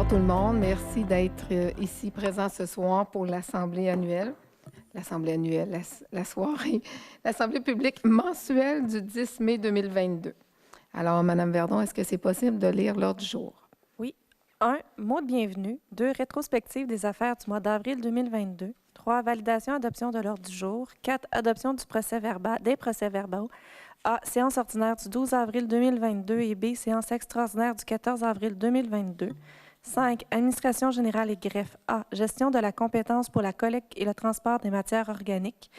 Bonsoir tout le monde. Merci d'être ici présent ce soir pour l'Assemblée annuelle. La soirée, l'Assemblée publique mensuelle du 10 mai 2022. Alors, Madame Verdon, est-ce que c'est possible de lire l'ordre du jour? Oui. 1. Mot de bienvenue. 2. Rétrospective des affaires du mois d'avril 2022. 3. Validation, adoption de l'ordre du jour. 4. Adoption du des procès-verbaux. A. Séance ordinaire du 12 avril 2022 et B. Séance extraordinaire du 14 avril 2022. 5. Administration générale et greffe. A. Gestion de la compétence pour la collecte et le transport des matières organiques.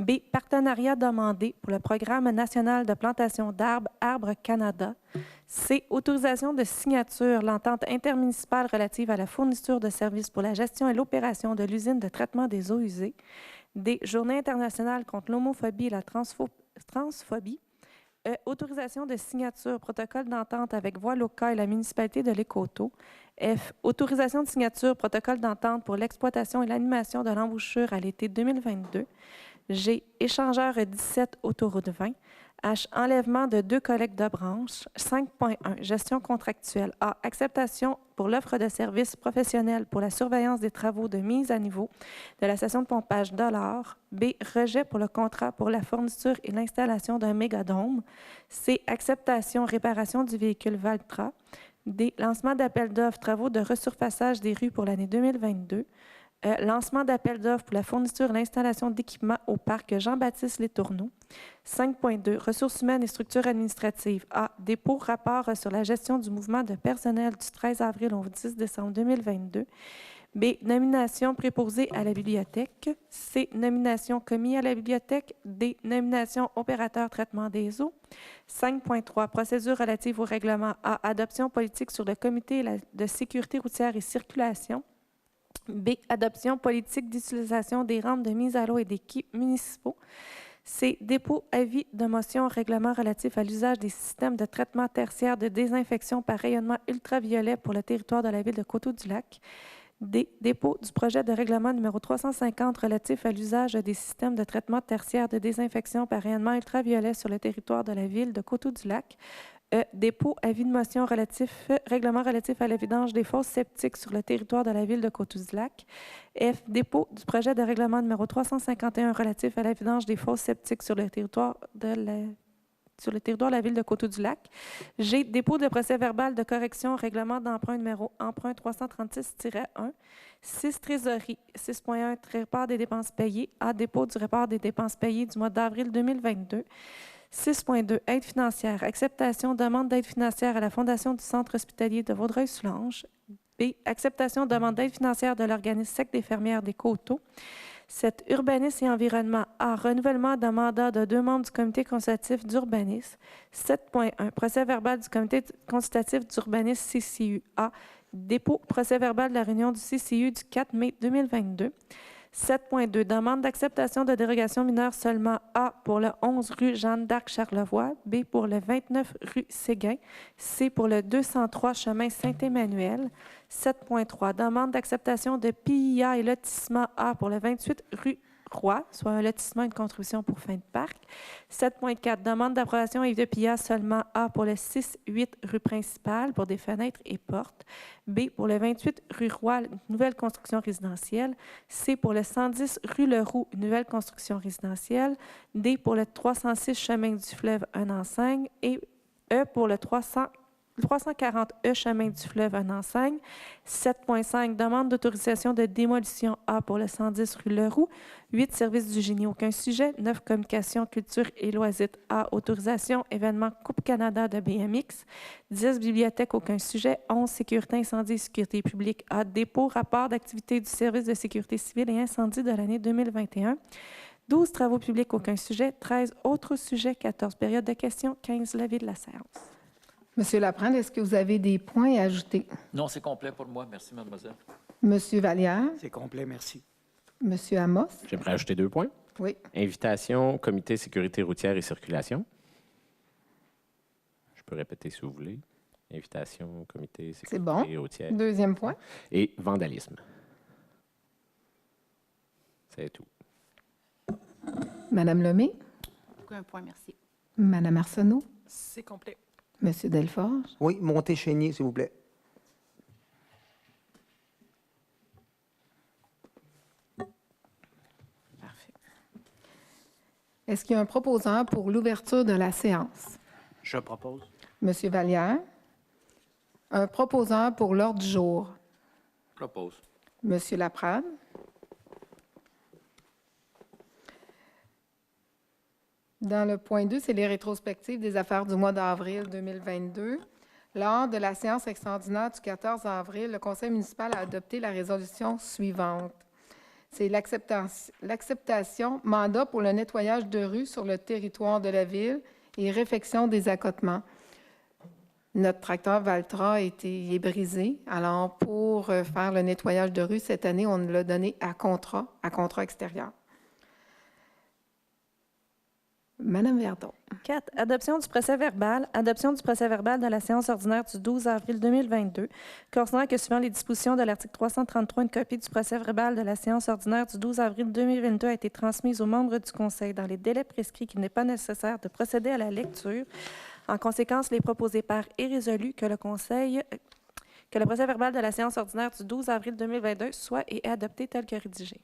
B. Partenariat demandé pour le Programme national de plantation d'arbres, Arbres Canada. C. Autorisation de signature, l'entente intermunicipale relative à la fourniture de services pour la gestion et l'opération de l'usine de traitement des eaux usées. D. Journée internationale contre l'homophobie et la transphobie. E. Autorisation de signature, protocole d'entente avec Voiloka et la municipalité de l'Écoto. F. Autorisation de signature, protocole d'entente pour l'exploitation et l'animation de l'embouchure à l'été 2022. G. Échangeur 17, autoroute 20. H. Enlèvement de 2 collectes de branches. 5.1. Gestion contractuelle. A. Acceptation pour l'offre de services professionnels pour la surveillance des travaux de mise à niveau de la station de pompage Dollard. B. Rejet pour le contrat pour la fourniture et l'installation d'un mégadôme. C. Acceptation, réparation du véhicule Valtra. D. Lancement d'appel d'offres, travaux de resurfaçage des rues pour l'année 2022. Lancement d'appel d'offres pour la fourniture et l'installation d'équipements au parc Jean-Baptiste Les Tourneaux. 5.2. Ressources humaines et structures administratives. A. Dépôt rapport sur la gestion du mouvement de personnel du 13 avril au 10 décembre 2022. B. Nomination préposée à la bibliothèque. C. Nomination commis à la bibliothèque. D. Nomination opérateur traitement des eaux. 5.3. Procédure relative au règlement. A. Adoption politique sur le comité de sécurité routière et circulation. B. Adoption politique d'utilisation des rampes de mise à l'eau et des quais municipaux. C. Dépôt avis de motion au règlement relatif à l'usage des systèmes de traitement tertiaire de désinfection par rayonnement ultraviolet pour le territoire de la ville de Coteau-du-Lac. D. Dépôt du projet de règlement numéro 350 relatif à l'usage des systèmes de traitement tertiaire de désinfection par rayonnement ultraviolet sur le territoire de la ville de Coteau-du-Lac. E. Dépôt avis de motion règlement relatif à la vidange des fosses septiques sur le territoire de la ville de Coteau-du-Lac. F. Dépôt du projet de règlement numéro 351 relatif à la vidange des fosses septiques sur le territoire de la ville de Coteau-du-Lac. G. Dépôt de procès-verbal de correction règlement d'emprunt numéro emprunt 336-1. 6. Trésorerie. 6.1. Report des dépenses payées. A. Dépôt du report des dépenses payées du mois d'avril 2022. 6.2. Aide financière. Acceptation, demande d'aide financière à la Fondation du Centre hospitalier de Vaudreuil-Soulanges. B. Acceptation, demande d'aide financière de l'organisme sec des fermières des Coteaux. 7. Urbanisme et environnement. A. Renouvellement de mandat de 2 membres du comité consultatif d'urbanisme. 7.1. Procès-verbal du comité consultatif d'urbanisme CCU. A. Dépôt procès-verbal de la réunion du CCU du 4 mai 2022. 7.2. Demande d'acceptation de dérogation mineure seulement. A. Pour le 11 rue Jeanne d'Arc-Charlevoix. B. Pour le 29 rue Séguin. C. Pour le 203 chemin Saint-Emmanuel. 7.3. Demande d'acceptation de PIA et lotissement A pour le 28 rue Roy, soit un lotissement et une contribution pour fin de parc. 7.4. Demande d'approbation et de PIA seulement A pour le 6-8 rue principale pour des fenêtres et portes. B pour le 28 rue Roy, nouvelle construction résidentielle. C pour le 110 rue Leroux, nouvelle construction résidentielle. D pour le 306 chemin du fleuve, un enseigne. Et E pour le 340 chemin du fleuve, un enseigne. 7.5. Demande d'autorisation de démolition A pour le 110 rue Leroux. 8. Service du génie, aucun sujet. 9. Communication, culture et loisirs A. Autorisation, événement Coupe Canada de BMX. 10. Bibliothèque, aucun sujet. 11. Sécurité, incendie et sécurité publique A. Dépôt, rapport d'activité du service de sécurité civile et incendie de l'année 2021. 12. Travaux publics, aucun sujet. 13. Autres sujets. 14. Période de questions. 15. Levée de la séance. Monsieur Laprande, est-ce que vous avez des points à ajouter? Non, c'est complet pour moi. Merci, mademoiselle. Monsieur Vallière? C'est complet, merci. Monsieur Amos? J'aimerais ajouter 2 points. Oui. Invitation, comité sécurité routière et circulation. Je peux répéter si vous voulez. Invitation, comité sécurité routière. C'est bon. Deuxième point. Et vandalisme. C'est tout. Madame Lemay? Aucun point, merci. Madame Arsenault? C'est complet. Monsieur Delforge? Oui, Montéchénier, s'il vous plaît. Est-ce qu'il y a un proposant pour l'ouverture de la séance? Je propose. Monsieur Vallière. Un proposant pour l'ordre du jour? Propose. Monsieur Laprade. Dans le point 2, c'est les rétrospectives des affaires du mois d'avril 2022. Lors de la séance extraordinaire du 14 avril, le Conseil municipal a adopté la résolution suivante. C'est l'acceptation mandat pour le nettoyage de rues sur le territoire de la ville et réfection des accotements. Notre tracteur Valtra est brisé. Alors, pour faire le nettoyage de rue, cette année, on l'a donné à contrat extérieur. Madame Verdon. 4. Adoption du procès-verbal. Adoption du procès-verbal de la séance ordinaire du 12 avril 2022. Considérant que, suivant les dispositions de l'article 333, une copie du procès-verbal de la séance ordinaire du 12 avril 2022 a été transmise aux membres du Conseil dans les délais prescrits qu'il n'est pas nécessaire de procéder à la lecture. En conséquence, il est proposé par et résolu que le procès-verbal de la séance ordinaire du 12 avril 2022 soit et est adopté tel que rédigé.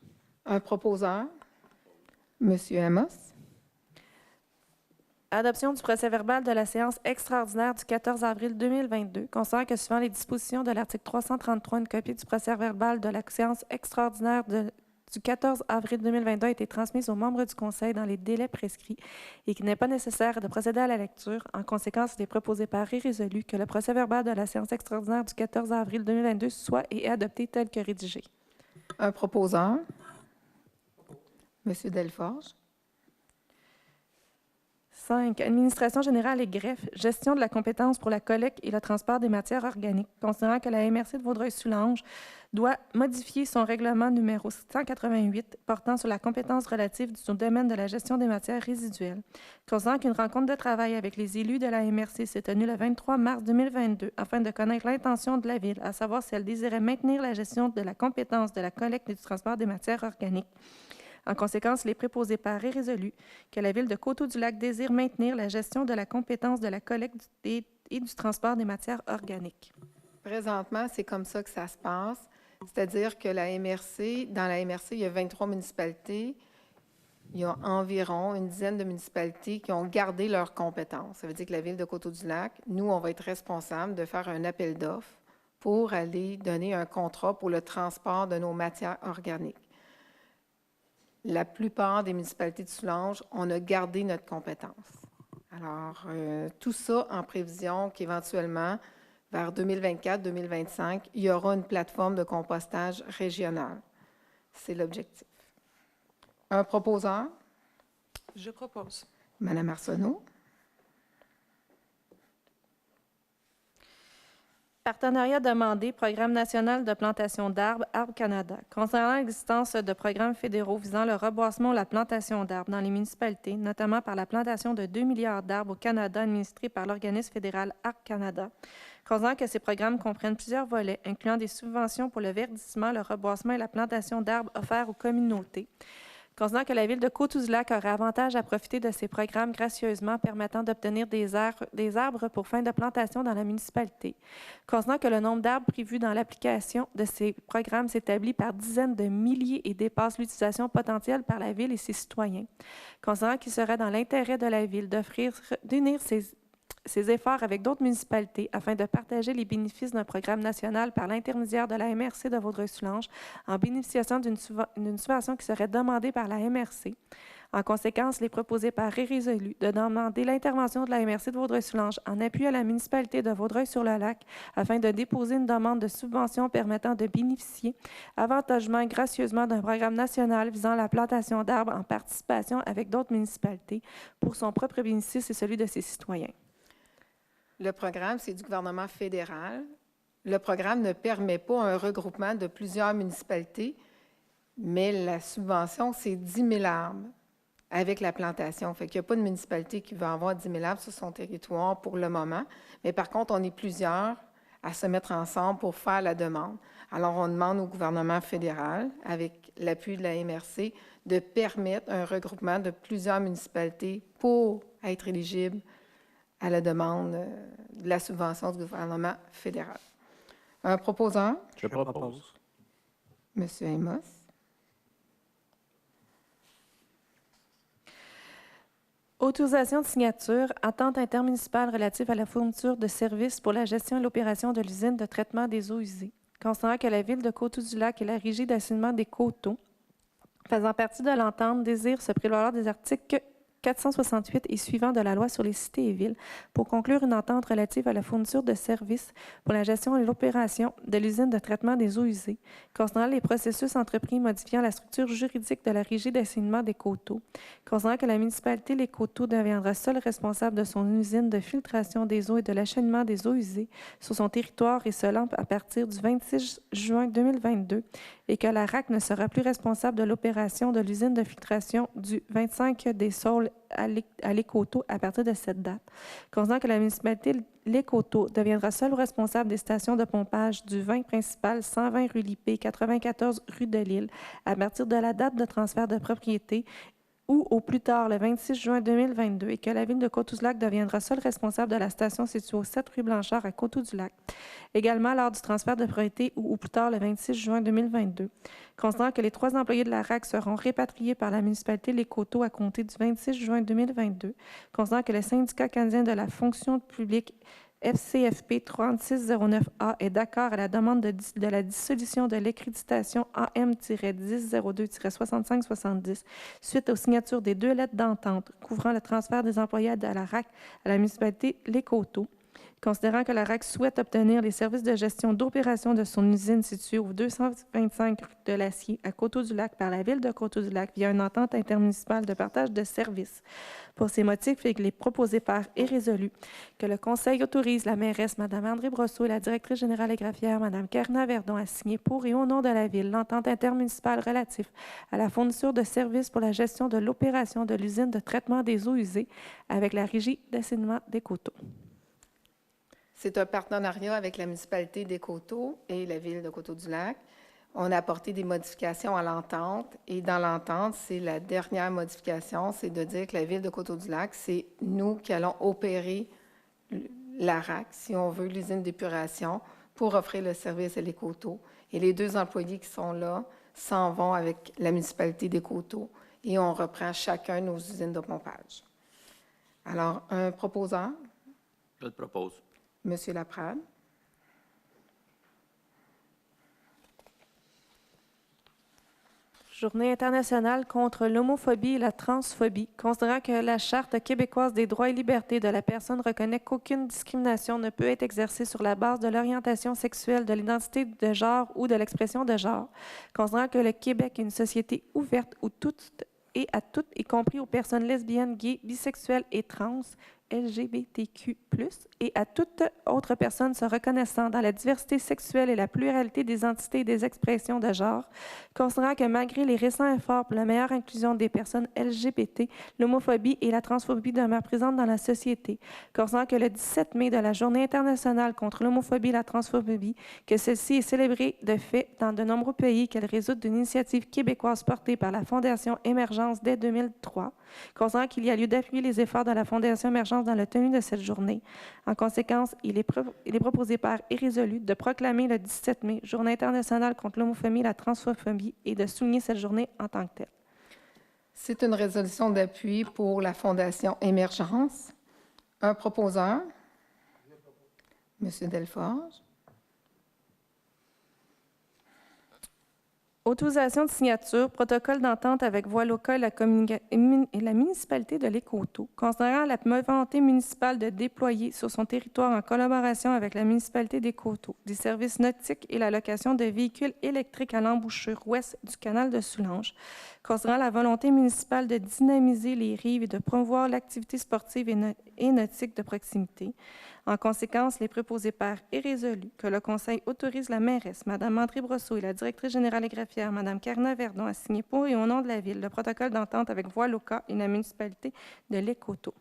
Un proposeur. Monsieur Amos. Adoption du procès-verbal de la séance extraordinaire du 14 avril 2022. Considérant que, suivant les dispositions de l'article 333, une copie du procès-verbal de la séance extraordinaire du 14 avril 2022 a été transmise aux membres du Conseil dans les délais prescrits et qu'il n'est pas nécessaire de procéder à la lecture. En conséquence, il est proposé par et résolu que le procès-verbal de la séance extraordinaire du 14 avril 2022 soit et est adopté tel que rédigé. Un proposeur. Monsieur Delforge. 5. Administration générale et greffe. Gestion de la compétence pour la collecte et le transport des matières organiques. Considérant que la MRC de Vaudreuil-Soulanges doit modifier son règlement numéro 188 portant sur la compétence relative du domaine de la gestion des matières résiduelles. Considérant qu'une rencontre de travail avec les élus de la MRC s'est tenue le 23 mars 2022 afin de connaître l'intention de la Ville, à savoir si elle désirait maintenir la gestion de la compétence de la collecte et du transport des matières organiques. En conséquence, il est préposé par et résolu que la Ville de Coteau-du-Lac désire maintenir la gestion de la compétence de la collecte et du transport des matières organiques. Présentement, c'est comme ça que ça se passe. C'est-à-dire que dans la MRC, il y a 23 municipalités. Il y a environ une dizaine de municipalités qui ont gardé leurs compétences. Ça veut dire que la Ville de Coteau-du-Lac, nous, on va être responsable de faire un appel d'offres pour aller donner un contrat pour le transport de nos matières organiques. La plupart des municipalités de Soulanges, on a gardé notre compétence. Alors, tout ça en prévision qu'éventuellement, vers 2024-2025, il y aura une plateforme de compostage régionale. C'est l'objectif. Un proposeur? Je propose. Madame Arsenault. Partenariat demandé, Programme national de plantation d'arbres, Arbres Canada. Concernant l'existence de programmes fédéraux visant le reboisement ou la plantation d'arbres dans les municipalités, notamment par la plantation de 2 milliards d'arbres au Canada administrés par l'organisme fédéral Arbres Canada. Considérant que ces programmes comprennent plusieurs volets, incluant des subventions pour le verdissement, le reboisement et la plantation d'arbres offerts aux communautés. Considérant que la Ville de Coteau-du-Lac aurait avantage à profiter de ces programmes gracieusement permettant d'obtenir des arbres pour fin de plantation dans la municipalité. Considérant que le nombre d'arbres prévus dans l'application de ces programmes s'établit par dizaines de milliers et dépasse l'utilisation potentielle par la Ville et ses citoyens. Considérant qu'il serait dans l'intérêt de la Ville d'unir ses efforts avec d'autres municipalités afin de partager les bénéfices d'un programme national par l'intermédiaire de la MRC de Vaudreuil-Soulanges en bénéficiant d'une subvention qui serait demandée par la MRC. En conséquence, il est proposé par et résolu de demander l'intervention de la MRC de Vaudreuil-Soulanges en appui à la municipalité de Vaudreuil-sur-le-Lac afin de déposer une demande de subvention permettant de bénéficier avantagement et gracieusement d'un programme national visant la plantation d'arbres en participation avec d'autres municipalités pour son propre bénéfice et celui de ses citoyens. Le programme, c'est du gouvernement fédéral. Le programme ne permet pas un regroupement de plusieurs municipalités, mais la subvention, c'est 10 000 arbres avec la plantation. Fait qu'il n'y a pas de municipalité qui va avoir 10 000 arbres sur son territoire pour le moment. Mais par contre, on est plusieurs à se mettre ensemble pour faire la demande. Alors, on demande au gouvernement fédéral, avec l'appui de la MRC, de permettre un regroupement de plusieurs municipalités pour être éligible à la demande de la subvention du gouvernement fédéral. Un proposeur? Je propose. Monsieur Amos. Autorisation de signature, attente intermunicipale relative à la fourniture de services pour la gestion et l'opération de l'usine de traitement des eaux usées. Considérant que la Ville de Coteau-du-Lac et la Régie d'assainissement des Coteaux, faisant partie de l'entente, désirent se prévaloir des articles 468 et suivants de la Loi sur les cités et villes pour conclure une entente relative à la fourniture de services pour la gestion et l'opération de l'usine de traitement des eaux usées, concernant les processus entrepris modifiant la structure juridique de la Régie d'assainissement des Coteaux, concernant que la municipalité Les Coteaux deviendra seule responsable de son usine de filtration des eaux et de l'acheminement des eaux usées sur son territoire et cela à partir du 26 juin 2022 et que la RAC ne sera plus responsable de l'opération de l'usine de filtration du 25 des Saules à Les Coteaux à partir de cette date. Concernant que la municipalité Les Coteaux deviendra seule responsable des stations de pompage du 20 principal, 120 rue Lippé, 94 rue de Lille, à partir de la date de transfert de propriété ou au plus tard le 26 juin 2022 et que la Ville de Coteau-du-Lac deviendra seule responsable de la station située au 7 rue Blanchard à Coteau-du-Lac, également lors du transfert de propriété ou au plus tard le 26 juin 2022. Considérant que les 3 employés de la RAC seront répatriés par la municipalité Les Coteaux à compter du 26 juin 2022, considérant que le syndicat canadien de la fonction publique FCFP 3609A est d'accord à la demande de la dissolution de l'accréditation AM-1002-6570 suite aux signatures des 2 lettres d'entente couvrant le transfert des employés de la RAC à la municipalité Les Coteaux. Considérant que la RAC souhaite obtenir les services de gestion d'opération de son usine située au 225 rue de l'Acier à Coteau-du-Lac par la Ville de Coteau-du-Lac via une entente intermunicipale de partage de services. Pour ces motifs, il est proposé par et résolu que le Conseil autorise la mairesse, Mme André Brosseau, et la directrice générale et greffière, Mme Karina Verdon, à signer pour et au nom de la Ville l'entente intermunicipale relative à la fourniture de services pour la gestion de l'opération de l'usine de traitement des eaux usées avec la Régie d'assainissement des Coteaux. C'est un partenariat avec la municipalité des Coteaux et la Ville de Coteau-du-Lac. On a apporté des modifications à l'entente et dans l'entente, c'est la dernière modification, c'est de dire que la Ville de Coteau-du-Lac, c'est nous qui allons opérer la RAC, si on veut, l'usine d'épuration, pour offrir le service à Les Coteaux. Et les 2 employés qui sont là s'en vont avec la municipalité des Coteaux et on reprend chacun nos usines de pompage. Alors, un proposeur? Je le propose. Monsieur Laprade. Journée internationale contre l'homophobie et la transphobie, considérant que la Charte québécoise des droits et libertés de la personne reconnaît qu'aucune discrimination ne peut être exercée sur la base de l'orientation sexuelle, de l'identité de genre ou de l'expression de genre, considérant que le Québec est une société ouverte où toutes et à toutes, y compris aux personnes lesbiennes, gays, bisexuelles et trans, LGBTQ+, et à toute autre personne se reconnaissant dans la diversité sexuelle et la pluralité des entités et des expressions de genre, considérant que malgré les récents efforts pour la meilleure inclusion des personnes LGBT, l'homophobie et la transphobie demeurent présentes dans la société, considérant que le 17 mai de la Journée internationale contre l'homophobie et la transphobie, que celle-ci est célébrée de fait dans de nombreux pays, qu'elle résulte d'une initiative québécoise portée par la Fondation Émergence dès 2003, considérant qu'il y a lieu d'appuyer les efforts de la Fondation Émergence dans la tenue de cette journée. En conséquence, il est proposé par et résolu de proclamer le 17 mai Journée internationale contre l'homophobie et la transphobie et de souligner cette journée en tant que telle. C'est une résolution d'appui pour la Fondation Émergence. Un proposeur? Monsieur Delforge. Autorisation de signature, protocole d'entente avec Voie locale et la municipalité de Les Coteaux, considérant la volonté municipale de déployer sur son territoire en collaboration avec la municipalité des Coteaux des services nautiques et la location de véhicules électriques à l'embouchure ouest du canal de Soulanges, considérant la volonté municipale de dynamiser les rives et de promouvoir l'activité sportive et nautique de proximité. En conséquence, il est proposé par et résolu que le Conseil autorise la mairesse, Mme André Brosseau, et la directrice générale et greffière, Mme Karina Verdon, à signer pour et au nom de la Ville le protocole d'entente avec Voie locale et la municipalité de Les Coteaux.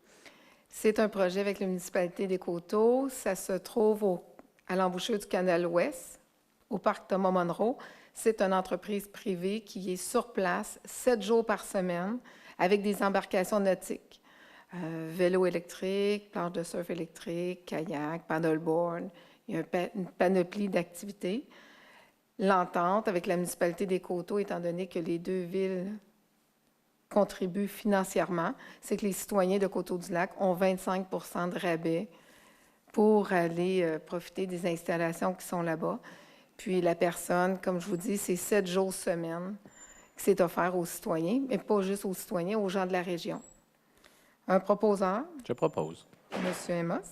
C'est un projet avec la municipalité des Coteaux. Ça se trouve à l'embouchure du canal Ouest, au parc Thomas Monroe. C'est une entreprise privée qui est sur place 7 jours par semaine avec des embarcations nautiques. Vélo électrique, planche de surf électrique, kayak, paddleboard. Il y a une panoplie d'activités. L'entente avec la municipalité des Coteaux, étant donné que les 2 villes contribue financièrement, c'est que les citoyens de Coteau-du-Lac ont 25 de rabais pour aller profiter des installations qui sont là-bas. Puis la personne, comme je vous dis, c'est 7 jours semaine que c'est offert aux citoyens, mais pas juste aux citoyens, aux gens de la région. Un proposeur, Je propose. M. Amos.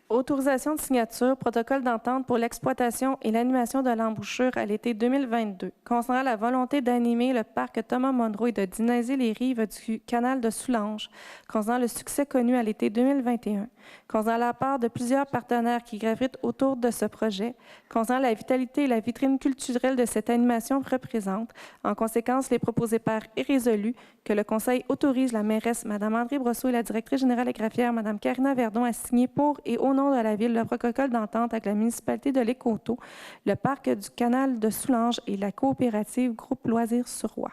Autorisation de signature, protocole d'entente pour l'exploitation et l'animation de l'embouchure à l'été 2022, concernant la volonté d'animer le parc Thomas Monroe et de dynamiser les rives du canal de Soulanges, concernant le succès connu à l'été 2021, concernant la part de plusieurs partenaires qui gravitent autour de ce projet, concernant la vitalité et la vitrine culturelle de cette animation représente. En conséquence, les proposés par est résolu que le Conseil autorise la mairesse Mme André Brosseau et la directrice générale et greffière Mme Karina Verdon à signer pour et au nom de la Ville le protocole d'entente avec la municipalité de l'Écoto, le parc du canal de Soulanges et la coopérative Groupe Loisirs sur Roi.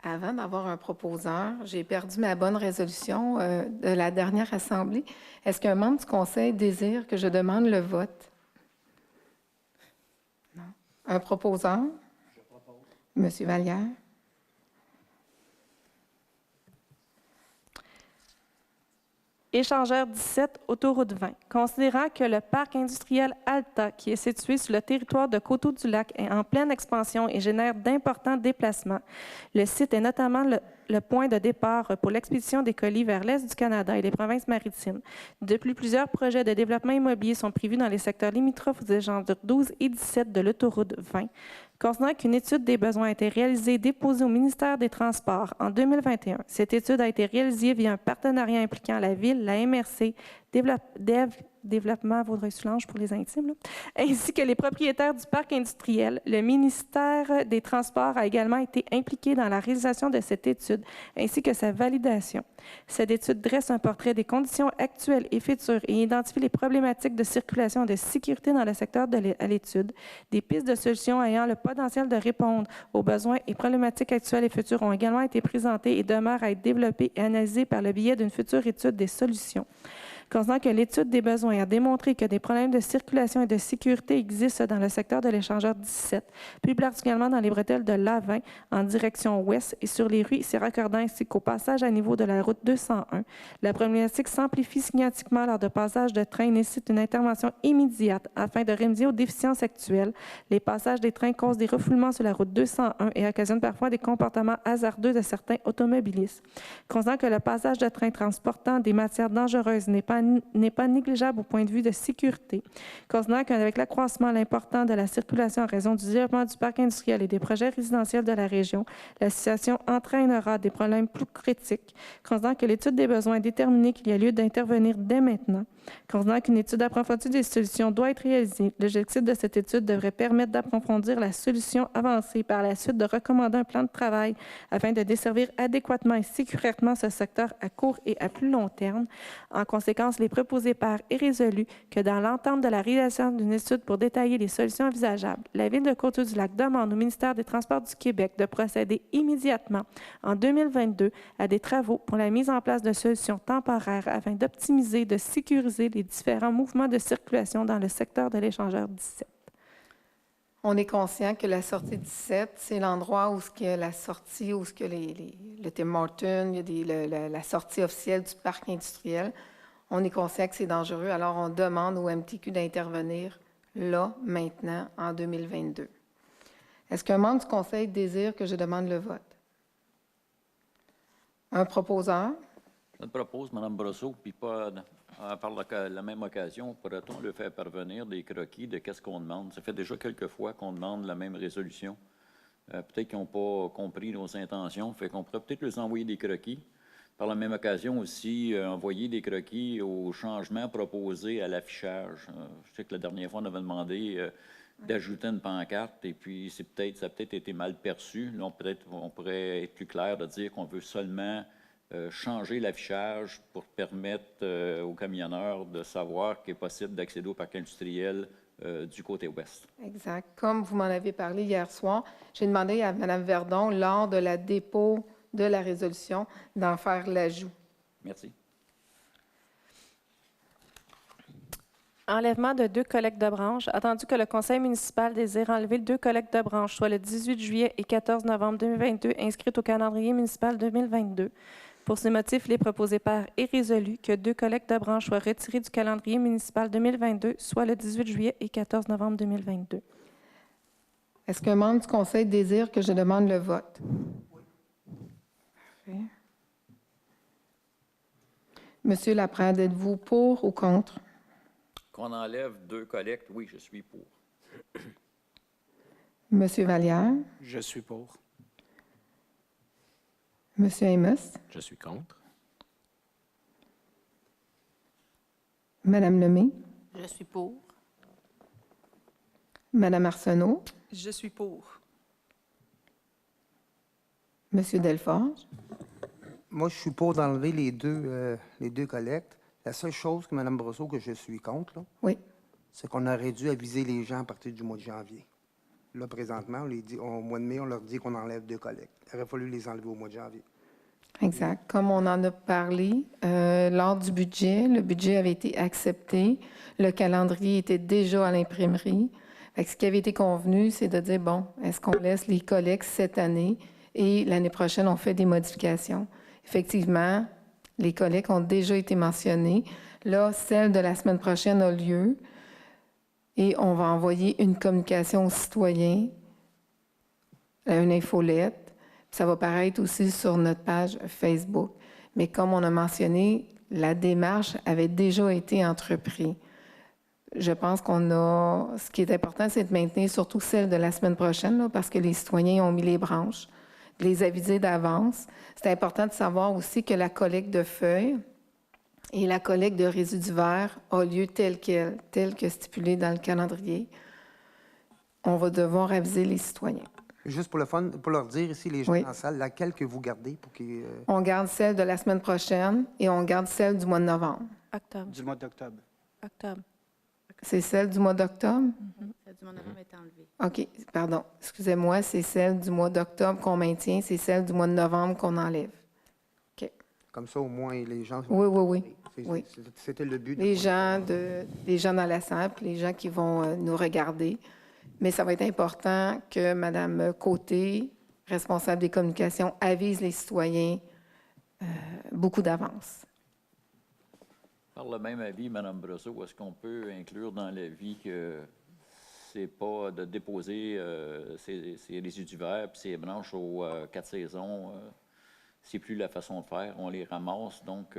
Avant d'avoir un proposeur, j'ai perdu ma bonne résolution de la dernière assemblée. Est-ce qu'un membre du Conseil désire que je demande le vote? Non. Un proposeur? Je propose. Monsieur Vallière? Échangeur 17, autoroute 20. Considérant que le parc industriel Alta, qui est situé sur le territoire de Coteau-du-Lac, est en pleine expansion et génère d'importants déplacements, le site est notamment le point de départ pour l'expédition des colis vers l'est du Canada et les provinces maritimes. De plus, plusieurs projets de développement immobilier sont prévus dans les secteurs limitrophes aux échangeurs 12 et 17 de l'autoroute 20. Considérant qu'une étude des besoins a été réalisée et déposée au ministère des Transports en 2021, cette étude a été réalisée via un partenariat impliquant la Ville, la MRC, Développement Vaudreuil-Soulanges pour les intimes, ainsi que les propriétaires du parc industriel. Le ministère des Transports a également été impliqué dans la réalisation de cette étude, ainsi que sa validation. Cette étude dresse un portrait des conditions actuelles et futures et identifie les problématiques de circulation et de sécurité dans le secteur à l'étude. Des pistes de solutions ayant le potentiel de répondre aux besoins et problématiques actuelles et futures ont également été présentées et demeurent à être développées et analysées par le biais d'une future étude des solutions. Considérant que l'étude des besoins a démontré que des problèmes de circulation et de sécurité existent dans le secteur de l'échangeur 17, plus particulièrement dans les bretelles de l'A20 en direction ouest et sur les rues s'y raccordant ainsi qu'au passage à niveau de la route 201, la problématique s'amplifie significativement lors de passages de trains et nécessite une intervention immédiate afin de remédier aux déficiences actuelles. Les passages des trains causent des refoulements sur la route 201 et occasionnent parfois des comportements hasardeux de certains automobilistes. Considérant que le passage de trains transportant des matières dangereuses n'est pas négligeable au point de vue de sécurité. Considérant qu'avec l'accroissement important de la circulation en raison du développement du parc industriel et des projets résidentiels de la région, la situation entraînera des problèmes plus critiques. Considérant que l'étude des besoins a déterminé qu'il y a lieu d'intervenir dès maintenant. Considérant qu'une étude approfondie des solutions doit être réalisée, l'objectif de cette étude devrait permettre d'approfondir la solution avancée par la suite de recommander un plan de travail afin de desservir adéquatement et sécuritairement ce secteur à court et à plus long terme. En conséquence, les proposés par est résolu que dans l'entente de la réalisation d'une étude pour détailler les solutions envisageables, la Ville de Coteau-du-Lac demande au ministère des Transports du Québec de procéder immédiatement en 2022 à des travaux pour la mise en place de solutions temporaires afin d'optimiser et de sécuriser les différents mouvements de circulation dans le secteur de l'échangeur 17. On est conscient que la sortie 17, c'est l'endroit où il y a la sortie, où il y a le Tim Hortons, il y a la sortie officielle du parc industriel. On est conscient que c'est dangereux, alors on demande au MTQ d'intervenir là, maintenant, en 2022. Est-ce qu'un membre du Conseil désire que je demande le vote? Un proposeur? Je propose, Mme Brosseau, puis pas par la même occasion, pourrait-on le faire parvenir des croquis de qu'est-ce qu'on demande? Ça fait déjà quelques fois qu'on demande la même résolution. Peut-être qu'ils n'ont pas compris nos intentions, fait qu'on pourrait peut-être leur envoyer des croquis. Par la même occasion aussi, envoyer des croquis aux changements proposés à l'affichage. Je sais que la dernière fois, on avait demandé d'ajouter une pancarte, et puis ça a peut-être été mal perçu. Là, on pourrait être plus clair de dire qu'on veut seulement changer l'affichage pour permettre aux camionneurs de savoir qu'il est possible d'accéder au parc industriel du côté ouest. Exact. Comme vous m'en avez parlé hier soir, j'ai demandé à Mme Verdon, lors de la dépôt de la résolution, d'en faire l'ajout. Merci. Enlèvement de 2 collectes de branches. Attendu que le conseil municipal désire enlever 2 collectes de branches, soit le 18 juillet et 14 novembre 2022, inscrites au calendrier municipal 2022. Pour ces motifs, il est proposé par et résolu que 2 collectes de branches soient retirées du calendrier municipal 2022, soit le 18 juillet et 14 novembre 2022. Est-ce qu'un membre du conseil désire que je demande le vote? Parfait. Monsieur Laprade, êtes-vous pour ou contre? Qu'on enlève 2 collectes, oui, je suis pour. Monsieur Vallière? Je suis pour. Monsieur Amos? Je suis contre. Madame Lemay? Je suis pour. Madame Arsenault? Je suis pour. Monsieur Delforge? Moi, je suis pour d'enlever les deux collectes. La seule chose que Mme Brosseau, que je suis contre, là, Oui. c'est qu'on aurait dû aviser les gens à partir du mois de janvier. Là, présentement, au mois de mai, on leur dit qu'on enlève 2 collectes. Il aurait fallu les enlever au mois de janvier. Exact. Comme on en a parlé lors du budget, le budget avait été accepté. Le calendrier était déjà à l'imprimerie. Fait que ce qui avait été convenu, c'est de dire, bon, est-ce qu'on laisse les collectes cette année et l'année prochaine, on fait des modifications. Effectivement, les collectes ont déjà été mentionnées. Là, celle de la semaine prochaine a lieu et on va envoyer une communication aux citoyens, une infolette. Ça va paraître aussi sur notre page Facebook. Mais comme on a mentionné, la démarche avait déjà été entreprise. Je pense ce qui est important, c'est de maintenir surtout celle de la semaine prochaine, là, parce que les citoyens ont mis les branches, de les aviser d'avance. C'est important de savoir aussi que la collecte de feuilles et la collecte de résidus verts a lieu telle que stipulé dans le calendrier. On va devoir aviser les citoyens. Juste pour le fun, pour leur dire ici, les gens Oui. en salle, laquelle que vous gardez pour qu'ils... On garde celle de la semaine prochaine et on garde celle du mois de novembre. Octobre. Du mois d'octobre. Octobre. C'est celle du mois d'octobre? Celle du mois de novembre est enlevée. OK, pardon. Excusez-moi, c'est celle du mois d'octobre qu'on maintient, c'est celle du mois de novembre qu'on enlève. OK. Comme ça, au moins, les gens... Oui. C'est- Oui. C'était le but. Les gens dans la salle, puis les gens qui vont nous regarder. Mais ça va être important que Mme Côté, responsable des communications, avise les citoyens beaucoup d'avance. Par le même avis, Mme Brosseau, est-ce qu'on peut inclure dans l'avis que c'est pas de déposer ces résidus verts puis ces branches aux 4 saisons? C'est plus la façon de faire. On les ramasse. Donc,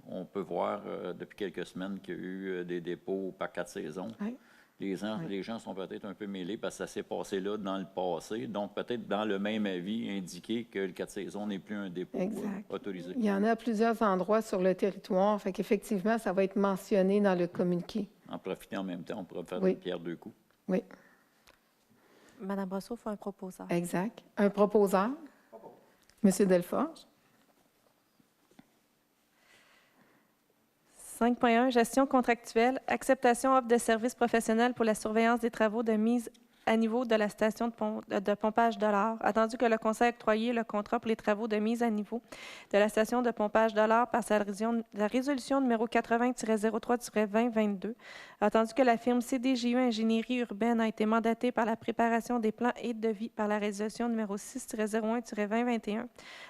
on peut voir depuis quelques semaines qu'il y a eu des dépôts par 4 saisons. Oui. Les gens sont peut-être un peu mêlés parce que ça s'est passé là dans le passé. Donc, peut-être dans le même avis, indiquer que le 4 saisons n'est plus un dépôt autorisé. Il y en a à plusieurs endroits sur le territoire. Fait qu'effectivement, ça va être mentionné dans le communiqué. En profiter en même temps, on pourrait faire Oui. une pierre deux coups. Oui, Madame Brosseau, il faut un proposeur. exact. Un proposeur? Monsieur Delforge? 5.1, gestion contractuelle, acceptation offre de services professionnels pour la surveillance des travaux de mise à niveau de la station de pompage de l'Or. Attendu que le Conseil a octroyé le contrat pour les travaux de mise à niveau de la station de pompage de l'Or par la résolution numéro 80-03-2022. Attendu que la firme CDJU Ingénierie urbaine a été mandatée par la préparation des plans et de devis par la résolution numéro 6-01-2021.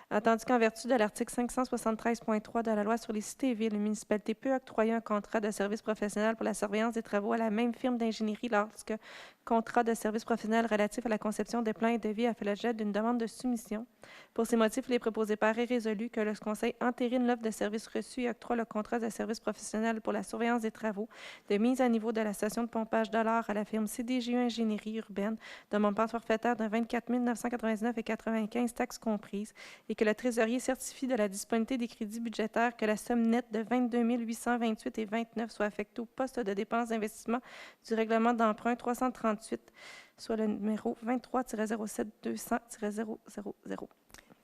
Attendu qu'en vertu de l'article 573.3 de la loi sur les cités et villes, une municipalité peut octroyer un contrat de service professionnel pour la surveillance des travaux à la même firme d'ingénierie lorsque contrat de service professionnel relatif à la conception des plans et devis a fait l'objet d'une demande de soumission. Pour ces motifs, il est proposé par et résolu que le Conseil entérine l'offre de service reçu et octroie le contrat de service professionnel pour la surveillance des travaux de mise à niveau de la station de pompage de l'Or à la firme CDJU Ingénierie urbaine de montant forfaitaire de 24 999,95 taxes comprises et que le trésorier certifie de la disponibilité des crédits budgétaires que la somme nette de 22 828,29 soit affectée au poste de dépenses d'investissement du règlement d'emprunt 338, soit le numéro 23-07-200-000.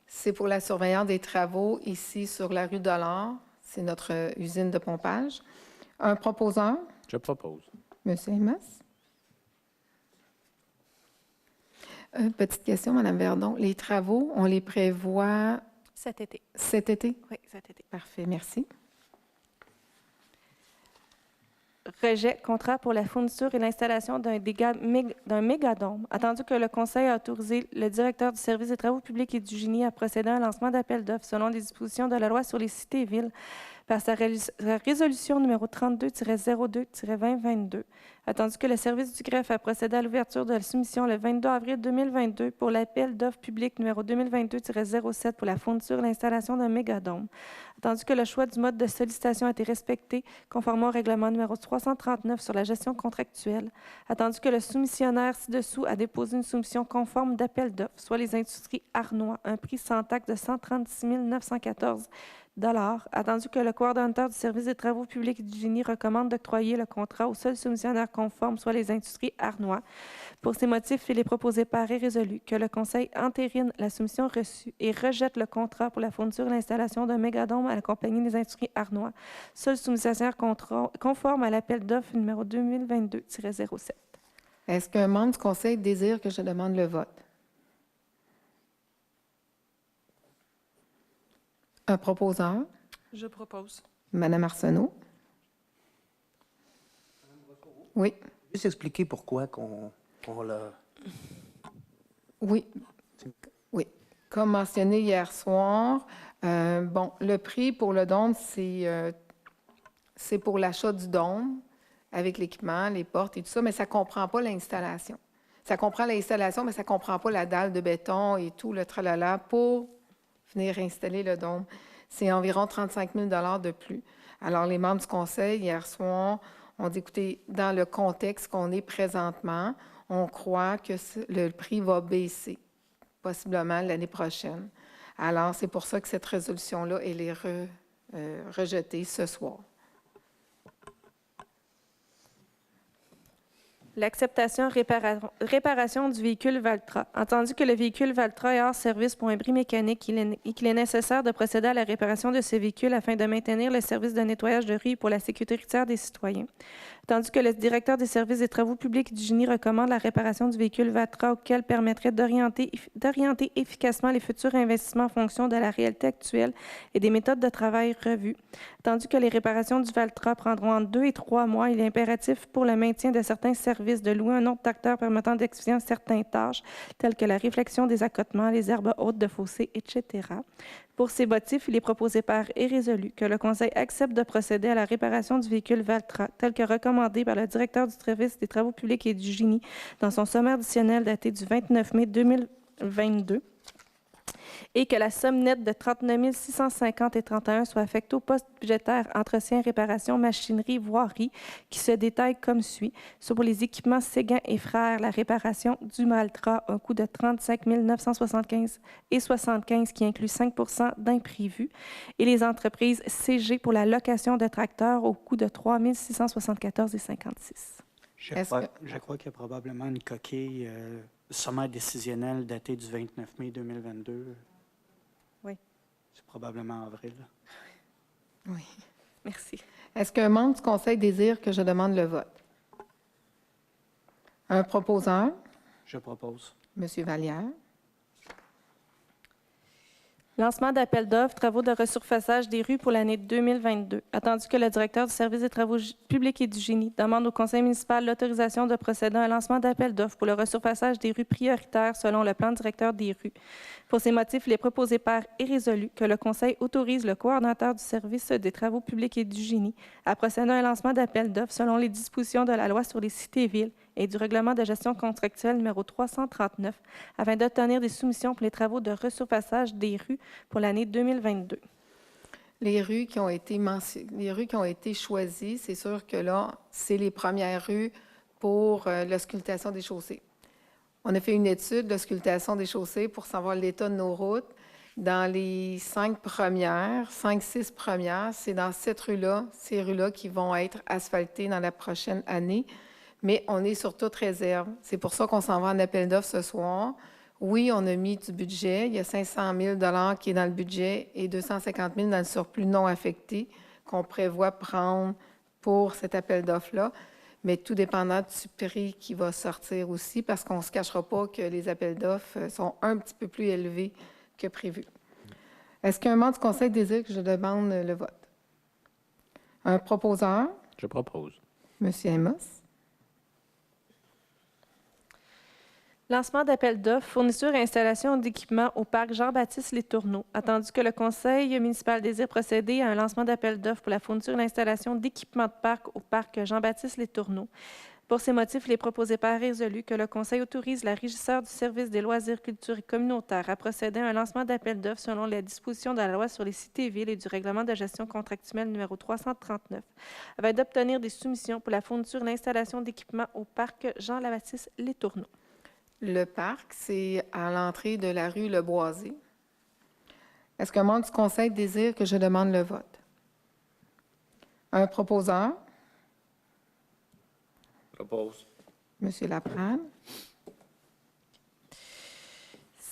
C'est pour la surveillance des travaux ici sur la rue de l'Or. C'est notre usine de pompage. Un proposeur? Je propose. Monsieur Amos? Petite question, Mme Verdon. Les travaux, on les prévoit Cet été. cet été? Oui, cet été. Parfait, merci. rejet contrat pour la fourniture et l'installation d'un mégadôme, attendu que le Conseil a autorisé le directeur du service des travaux publics et du génie à procéder à un lancement d'appel d'offres selon les dispositions de la loi sur les cités et villes par sa résolution numéro 32-02-2022, attendu que le service du greffe a procédé à l'ouverture de la soumission le 22 avril 2022 pour l'appel d'offres public numéro 2022-07 pour la fourniture et l'installation d'un mégadôme, attendu que le choix du mode de sollicitation a été respecté conformément au règlement numéro 339 sur la gestion contractuelle, attendu que le soumissionnaire ci-dessous a déposé une soumission conforme d'appel d'offres, soit les industries Arnois, un prix sans taxe de 136 914 $, attendu que le coordonnateur du service des travaux publics et du génie recommande d'octroyer le contrat au seul soumissionnaire conforme, soit les industries Arnois. Pour ces motifs, il est proposé par et résolu que le Conseil entérine la soumission reçue et rejette le contrat pour la fourniture et l'installation d'un mégadôme à la compagnie des industries Arnois, seul soumissionnaire conforme à l'appel d'offres numéro 2022-07. Est-ce qu'un membre du Conseil désire que je demande le vote? Un proposeur? Je propose. Madame Arsenault? Oui. Juste expliquer pourquoi qu'on l'a... Oui. Oui. Comme mentionné hier soir, le prix pour le dôme, c'est pour l'achat du dôme avec l'équipement, les portes et tout ça, mais ça ne comprend pas l'installation. Ça comprend l'installation, mais ça ne comprend pas la dalle de béton et tout le tralala pour venir installer le dôme. C'est environ 35 000 $ de plus. Alors, les membres du Conseil, hier soir, ont dit, écoutez, dans le contexte qu'on est présentement, on croit que le prix va baisser, possiblement l'année prochaine. Alors, c'est pour ça que cette résolution-là, elle est rejetée ce soir. L'acceptation réparation du véhicule Valtra. Entendu que le véhicule Valtra est hors service pour un bris mécanique et qu'il est nécessaire de procéder à la réparation de ce véhicule afin de maintenir le service de nettoyage de rue pour la sécurité routière des citoyens. Tandis que le directeur des services des travaux publics du génie recommande la réparation du véhicule Valtra auquel permettrait d'orienter efficacement les futurs investissements en fonction de la réalité actuelle et des méthodes de travail revues. Tandis que les réparations du Valtra prendront entre 2 et 3 mois, il est impératif pour le maintien de certains services de louer un autre tracteur permettant d'exécuter certaines tâches, telles que la réflexion des accotements, les herbes hautes de fossé, etc. Pour ces motifs, il est proposé par et résolu que le Conseil accepte de procéder à la réparation du véhicule Valtra, tel que recommandé par le directeur du service des travaux publics et du génie dans son sommaire additionnel daté du 29 mai 2022, et que la somme nette de 39 650,31 soit affectée au poste budgétaire entretien, réparation, machinerie, voirie, qui se détaille comme suit. Soit pour les équipements Séguin et Frères, la réparation du Valtra, un coût de 35 975,75 qui inclut 5 % d'imprévu, et les entreprises CG pour la location de tracteurs au coût de 3 674,56. Je crois qu'il y a probablement une coquille sommaire décisionnelle datée du 29 mai 2022. Oui. C'est probablement avril. Oui. Merci. Est-ce qu'un membre du Conseil désire que je demande le vote? Un proposeur? Je propose. Monsieur Vallière? Lancement d'appel d'offres, travaux de resurfaçage des rues pour l'année 2022. Attendu que le directeur du service des travaux publics et du génie demande au conseil municipal l'autorisation de procéder à un lancement d'appel d'offres pour le resurfaçage des rues prioritaires selon le plan directeur des rues. Pour ces motifs, il est proposé par et résolu que le conseil autorise le coordonnateur du service des travaux publics et du génie à procéder à un lancement d'appel d'offres selon les dispositions de la loi sur les cités et villes et du règlement de gestion contractuelle numéro 339 afin d'obtenir des soumissions pour les travaux de resurfaçage des rues pour l'année 2022. Les rues qui ont été choisies, c'est sûr que là, c'est les premières rues pour l'auscultation des chaussées. On a fait une étude d'auscultation des chaussées pour savoir l'état de nos routes. Dans les 6 premières, c'est dans ces rues-là qui vont être asphaltées dans la prochaine année. Mais on est sur toute réserve. C'est pour ça qu'on s'en va en appel d'offres ce soir. Oui, on a mis du budget. Il y a 500 000 $ qui est dans le budget et 250 000 dans le surplus non affecté qu'on prévoit prendre pour cet appel d'offres-là. Mais tout dépendant du prix qui va sortir aussi, parce qu'on ne se cachera pas que les appels d'offres sont un petit peu plus élevés que prévu. Est-ce qu'un membre du Conseil désire que je demande le vote? Un proposeur? Je propose. Monsieur Amos. Lancement d'appel d'offres, fourniture et installation d'équipements au parc Jean-Baptiste Les Tourneaux. Attendu que le conseil municipal désire procéder à un lancement d'appel d'offres pour la fourniture et l'installation d'équipements de parc au parc Jean-Baptiste Les Tourneaux. Pour ces motifs, il est proposé par résolu que le conseil autorise la régisseur du service des loisirs, culture et communautaires à procéder à un lancement d'appel d'offres selon les dispositions de la loi sur les cités et villes et du règlement de gestion contractuelle numéro 339, afin d'obtenir des soumissions pour la fourniture et l'installation d'équipements au parc Jean-Baptiste Les Tourneaux. Le parc, c'est à l'entrée de la rue Le Boisé. Est-ce qu'un membre du conseil désire que je demande le vote? Un proposeur? Propose. Monsieur Laprade.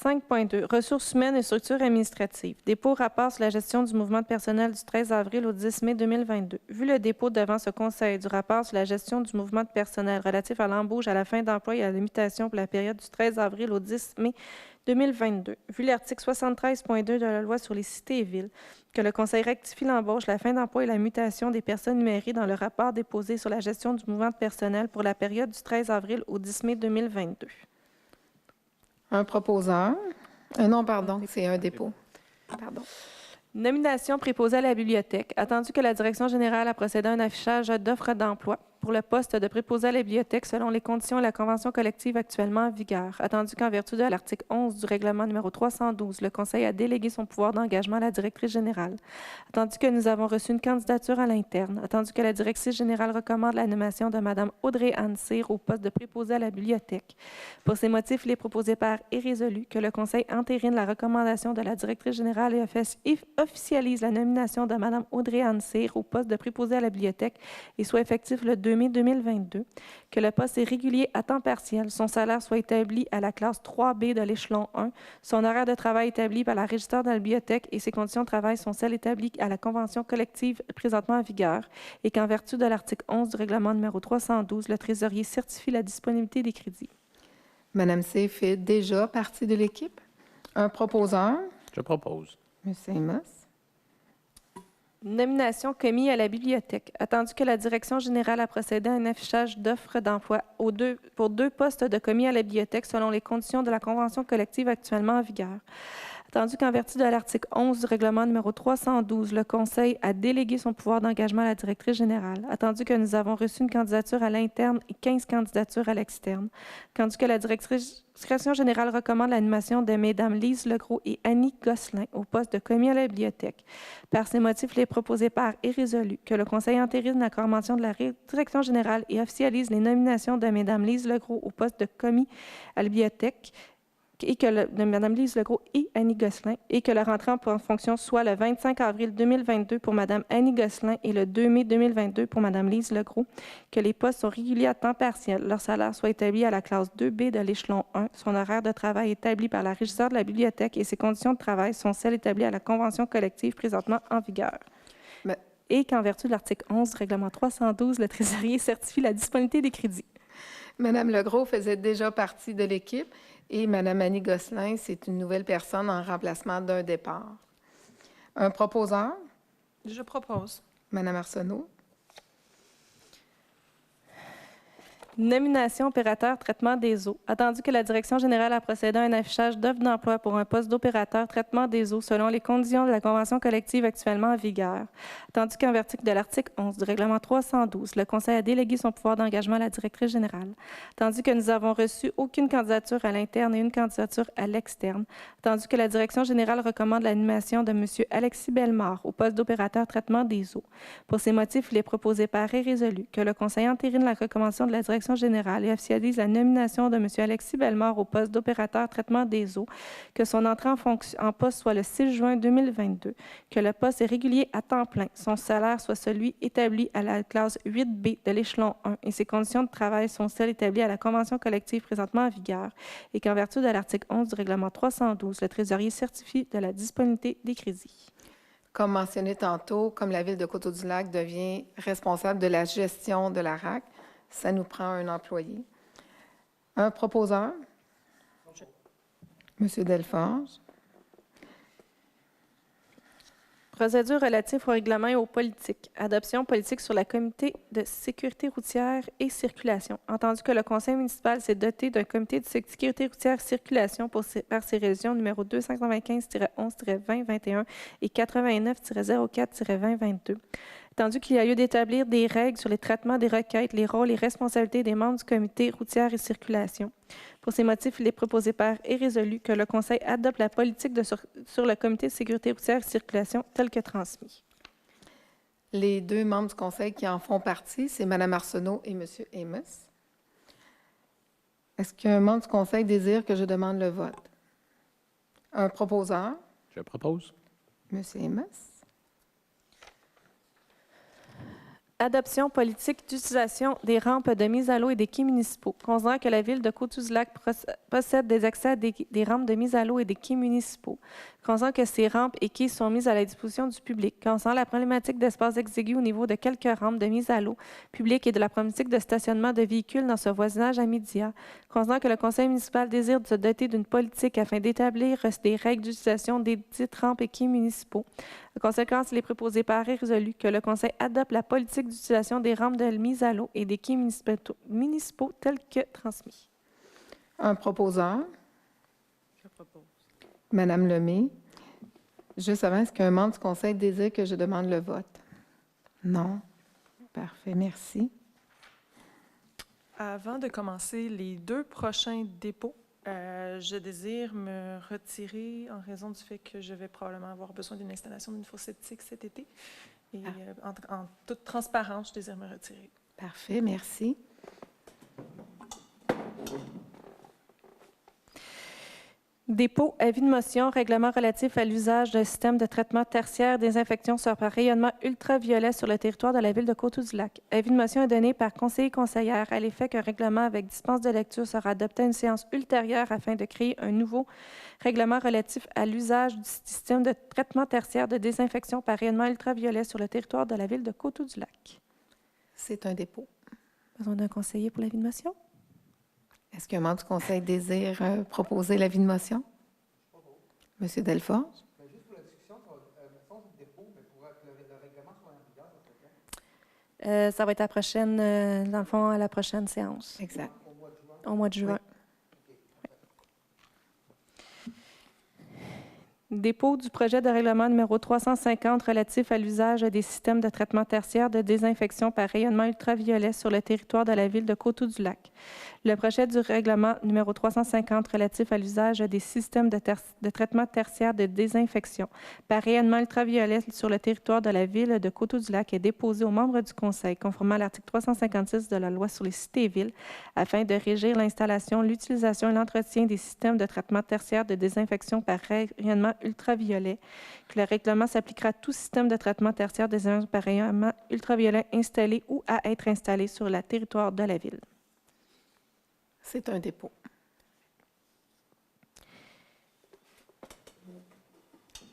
5.2. Ressources humaines et structures administratives. Dépôt rapport sur la gestion du mouvement de personnel du 13 avril au 10 mai 2022. Vu le dépôt devant ce conseil du rapport sur la gestion du mouvement de personnel relatif à l'embauche, à la fin d'emploi et à la limitation pour la période du 13 avril au 10 mai 2022. Vu l'article 73.2 de la loi sur les cités et villes, que le conseil rectifie l'embauche, la fin d'emploi et la mutation des personnes numérées dans le rapport déposé sur la gestion du mouvement de personnel pour la période du 13 avril au 10 mai 2022. Un proposeur? Non, pardon, c'est un dépôt. Pardon. Nomination préposée à la bibliothèque. Attendu que la direction générale a procédé à un affichage d'offres d'emploi pour le poste de préposé à la bibliothèque selon les conditions et la convention collective actuellement en vigueur. Attendu qu'en vertu de l'article 11 du règlement numéro 312, le Conseil a délégué son pouvoir d'engagement à la directrice générale. Attendu que nous avons reçu une candidature à l'interne. Attendu que la directrice générale recommande la nomination de Mme Audrey-Anne Cyr au poste de préposé à la bibliothèque. Pour ces motifs, il est proposé par et résolu que le Conseil entérine la recommandation de la directrice générale et officialise la nomination de Mme Audrey-Anne Cyr au poste de préposé à la bibliothèque et soit effectif le 2 mai 2022, que le poste est régulier à temps partiel, son salaire soit établi à la classe 3B de l'échelon 1, son horaire de travail établi par la régisteur de la bibliothèque et ses conditions de travail sont celles établies à la convention collective présentement en vigueur et qu'en vertu de l'article 11 du règlement numéro 312, le trésorier certifie la disponibilité des crédits. Mme C fait déjà partie de l'équipe. Un proposeur? Je propose. Monsieur Amos. Nomination commis à la bibliothèque. Attendu que la direction générale a procédé à un affichage d'offres d'emploi pour 2 postes de commis à la bibliothèque selon les conditions de la convention collective actuellement en vigueur. Attendu qu'en vertu de l'article 11 du règlement numéro 312, le Conseil a délégué son pouvoir d'engagement à la directrice générale. Attendu que nous avons reçu une candidature à l'interne et 15 candidatures à l'externe. Attendu que la direction générale recommande l'animation de Mesdames Lise Legros et Annie Gosselin au poste de commis à la bibliothèque. Par ces motifs, il est proposé par et résolu que le Conseil entérine la recommandation de la direction générale et officialise les nominations de Mesdames Lise Legros au poste de commis à la bibliothèque et que de Mme Lise Legros et Annie Gosselin, et que leur entrée en fonction soit le 25 avril 2022 pour Mme Annie Gosselin et le 2 mai 2022 pour Mme Lise Legros, que les postes sont réguliers à temps partiel, leur salaire soit établi à la classe 2B de l'échelon 1, son horaire de travail établi par la régisseur de la bibliothèque et ses conditions de travail sont celles établies à la convention collective présentement en vigueur. Et qu'en vertu de l'article 11 du règlement 312, le trésorier certifie la disponibilité des crédits. Mme Legros faisait déjà partie de l'équipe et Mme Annie Gosselin, c'est une nouvelle personne en remplacement d'un départ. Un proposeur? Je propose. Mme Arsenault. Nomination opérateur traitement des eaux. Attendu que la direction générale a procédé à un affichage d'offres d'emploi pour un poste d'opérateur traitement des eaux selon les conditions de la convention collective actuellement en vigueur. Attendu qu'en vertu de l'article 11 du règlement 312, le Conseil a délégué son pouvoir d'engagement à la directrice générale. Attendu que nous avons reçu aucune candidature à l'interne et une candidature à l'externe. Attendu que la direction générale recommande l'animation de M. Alexis Bellemare au poste d'opérateur traitement des eaux. Pour ces motifs, il est proposé par et résolu que le Conseil entérine la recommandation de la direction générale et officialise la nomination de M. Alexis Bellemare au poste d'opérateur traitement des eaux, que son entrée en poste soit le 6 juin 2022, que le poste est régulier à temps plein, son salaire soit celui établi à la classe 8B de l'échelon 1 et ses conditions de travail sont celles établies à la convention collective présentement en vigueur et qu'en vertu de l'article 11 du règlement 312, le trésorier certifie de la disponibilité des crédits. Comme mentionné tantôt, comme la Ville de Coteau-du-Lac devient responsable de la gestion de la RAC, ça nous prend un employé. Un proposeur? Monsieur Delforge. Procédure relative au règlement et aux politiques. Adoption politique sur la comité de sécurité routière et circulation. Entendu que le conseil municipal s'est doté d'un comité de sécurité routière et circulation par ses régions numéro 295-11-2021 et 89-04-2022. Entendu qu'il y a lieu d'établir des règles sur les traitements des requêtes, les rôles et responsabilités des membres du comité routière et circulation. Pour ces motifs, il est proposé par et résolu que le Conseil adopte la politique sur le comité de sécurité routière et circulation telle que transmise. Les deux membres du Conseil qui en font partie, c'est Mme Arsenault et M. Amos. Est-ce qu'un membre du Conseil désire que je demande le vote? Un proposeur, Je propose. M. Amos. Adoption politique d'utilisation des rampes de mise à l'eau et des quais municipaux. Considérant que la ville de Coteau-du-Lac possède des accès à des rampes de mise à l'eau et des quais municipaux. Considérant que ces rampes et quais sont mises à la disposition du public. Considérant la problématique d'espace exigu au niveau de quelques rampes de mise à l'eau publique et de la problématique de stationnement de véhicules dans ce voisinage immédiat. Considérant que le conseil municipal désire se doter d'une politique afin d'établir des règles d'utilisation des dites rampes et quais municipaux. En conséquence, il est proposé par et résolu que le Conseil adopte la politique d'utilisation des rampes de mise à l'eau et des quais municipaux tels que transmis. Un proposeur, Je propose. Mme Lemay. Juste avant, est-ce qu'un membre du Conseil désire que je demande le vote? Non. Parfait, merci. Avant de commencer les deux prochains dépôts, je désire me retirer en raison du fait que je vais probablement avoir besoin d'une installation d'une fosse septique cet été. Et en toute transparence, je désire me retirer. Parfait, merci. Dépôt, avis de motion, règlement relatif à l'usage d'un système de traitement tertiaire désinfection par rayonnement ultraviolet sur le territoire de la ville de Coteau-du-Lac. Avis de motion est donné par conseiller-conseillère à l'effet qu'un règlement avec dispense de lecture sera adopté à une séance ultérieure afin de créer un nouveau règlement relatif à l'usage du système de traitement tertiaire de désinfection par rayonnement ultraviolet sur le territoire de la ville de Coteau-du-Lac. C'est un dépôt. Besoin d'un conseiller pour l'avis de motion? Est-ce qu'un membre du Conseil désire proposer l'avis de motion? Monsieur Delforge? Juste pour la discussion, mettons le dépôt, mais pour que le règlement soit en vigueur, ça serait quand? Ça va être à la prochaine, dans le fond, à la prochaine séance, Exact. au mois de juin. Dépôt du projet de règlement numéro 350 relatif à l'usage des systèmes de traitement tertiaire de désinfection par rayonnement ultraviolet sur le territoire de la ville de Coteau-du-Lac. Le projet du règlement numéro 350 relatif à l'usage des systèmes de traitement tertiaire de désinfection par rayonnement ultraviolet sur le territoire de la ville de Coteau-du-Lac est déposé aux membres du Conseil, conformément à l'article 356 de la Loi sur les cités et villes, afin de régir l'installation, l'utilisation et l'entretien des systèmes de traitement tertiaire de désinfection par rayonnement ultraviolet. Que le règlement s'appliquera à tout système de traitement tertiaire de désinfection par rayonnement ultraviolet installé ou à être installé sur le territoire de la ville. C'est un dépôt.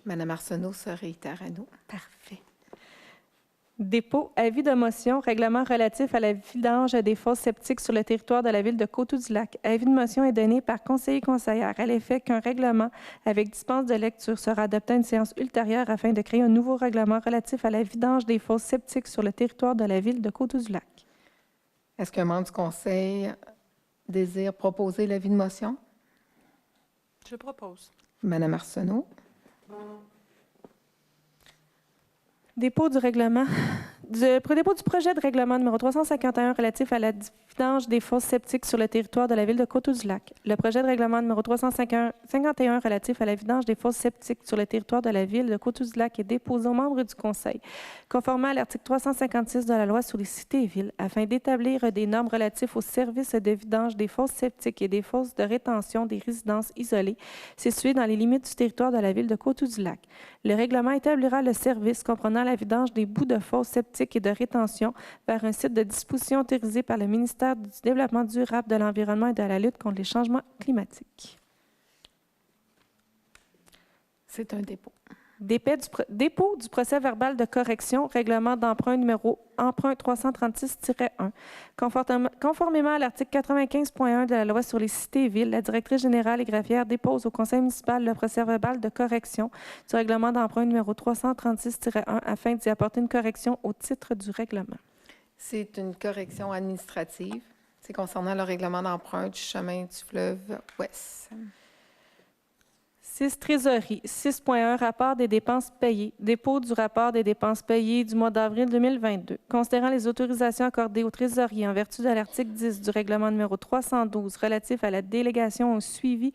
Mme Arsenault se réitère à nous. Parfait. Dépôt, avis de motion, règlement relatif à la vidange des fosses septiques sur le territoire de la ville de Coteau-du-Lac. Avis de motion est donné par conseiller-conseillère à l'effet qu'un règlement avec dispense de lecture sera adopté à une séance ultérieure afin de créer un nouveau règlement relatif à la vidange des fosses septiques sur le territoire de la ville de Coteau-du-Lac. Est-ce qu'un membre du Conseil désire proposer l'avis de motion? Je propose. Mme Arsenault. Dépôt du règlement. Dépôt du projet de règlement numéro 351 relatif à la vidange des fosses septiques sur le territoire de la ville de Coteau-du-Lac. Le projet de règlement numéro 351 relatif à la vidange des fosses septiques sur le territoire de la ville de Coteau-du-Lac est déposé aux membres du Conseil, conformément à l'article 356 de la Loi sur les cités et villes, afin d'établir des normes relatives aux services de vidange des fosses septiques et des fosses de rétention des résidences isolées situées dans les limites du territoire de la ville de Coteau-du-Lac. Le règlement établira le service comprenant la vidange des bouts de fosses septiques et de rétention vers un site de disposition autorisé par le ministère du Développement durable, de l'Environnement et de la lutte contre les changements climatiques. C'est un dépôt. Dépôt du procès-verbal de correction, règlement d'emprunt numéro emprunt 336-1. Conformément à l'article 95.1 de la Loi sur les cités et villes, la directrice générale et greffière dépose au conseil municipal le procès-verbal de correction du règlement d'emprunt numéro 336-1 afin d'y apporter une correction au titre du règlement. C'est une correction administrative. C'est concernant le règlement d'emprunt du chemin du fleuve Ouest. 6. Trésorerie. 6.1. Rapport des dépenses payées. Dépôt du rapport des dépenses payées du mois d'avril 2022. Considérant les autorisations accordées au trésorier en vertu de l'article 10 du règlement numéro 312 relatif à la délégation au suivi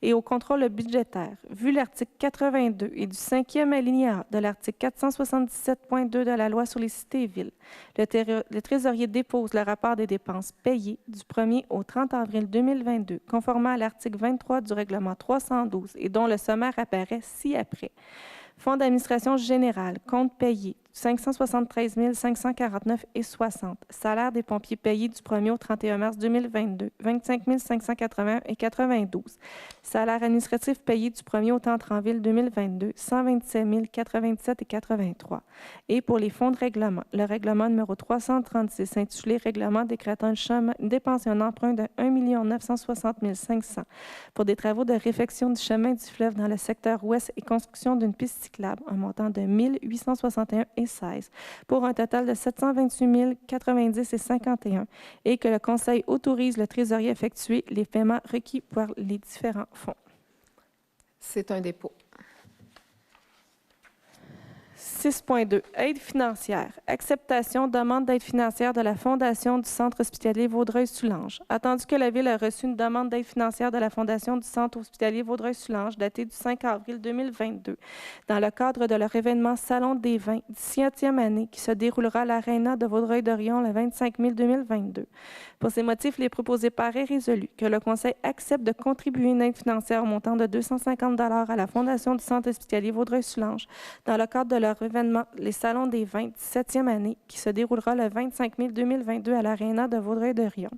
et au contrôle budgétaire, vu l'article 82 et du 5e alinéa de l'article 477.2 de la Loi sur les cités et villes, le trésorier dépose le rapport des dépenses payées du 1er au 30 avril 2022, conformément à l'article 23 du règlement 312 et dont le sommaire apparaît ci-après. Fonds d'administration générale, compte payé, 573 549,60. Salaire des pompiers payés du 1er au 31 mars 2022, 25 581,92. Salaire administratif payé du 1er au 30 avril 2022, 127 097,83. Et pour les fonds de règlement, le règlement numéro 336 intitulé Règlement décrétant une somme dépensée un emprunt de 1 960 500 pour des travaux de réfection du chemin du fleuve dans le secteur ouest et construction d'une piste cyclable, un montant de 1 861,16 pour un total de 728 090,51 et que le Conseil autorise le trésorier à effectuer les paiements requis par les différents fonds. C'est un dépôt. 6.2. Aide financière. Acceptation, demande d'aide financière de la Fondation du Centre hospitalier Vaudreuil-Soulanges. Attendu que la Ville a reçu une demande d'aide financière de la Fondation du Centre hospitalier Vaudreuil-Soulanges datée du 5 avril 2022 dans le cadre de leur événement Salon des vins, 17e année, qui se déroulera à l'Aréna de Vaudreuil-Dorion le 25 mai 2022. Pour ces motifs, il est proposé par et résolu que le Conseil accepte de contribuer une aide financière au montant de 250 $ à la Fondation du Centre hospitalier Vaudreuil-Soulanges dans le cadre de leur événement Les Salons des vins, 17e année, qui se déroulera le 25 mai 2022 à l'Aréna de Vaudreuil-Dorion,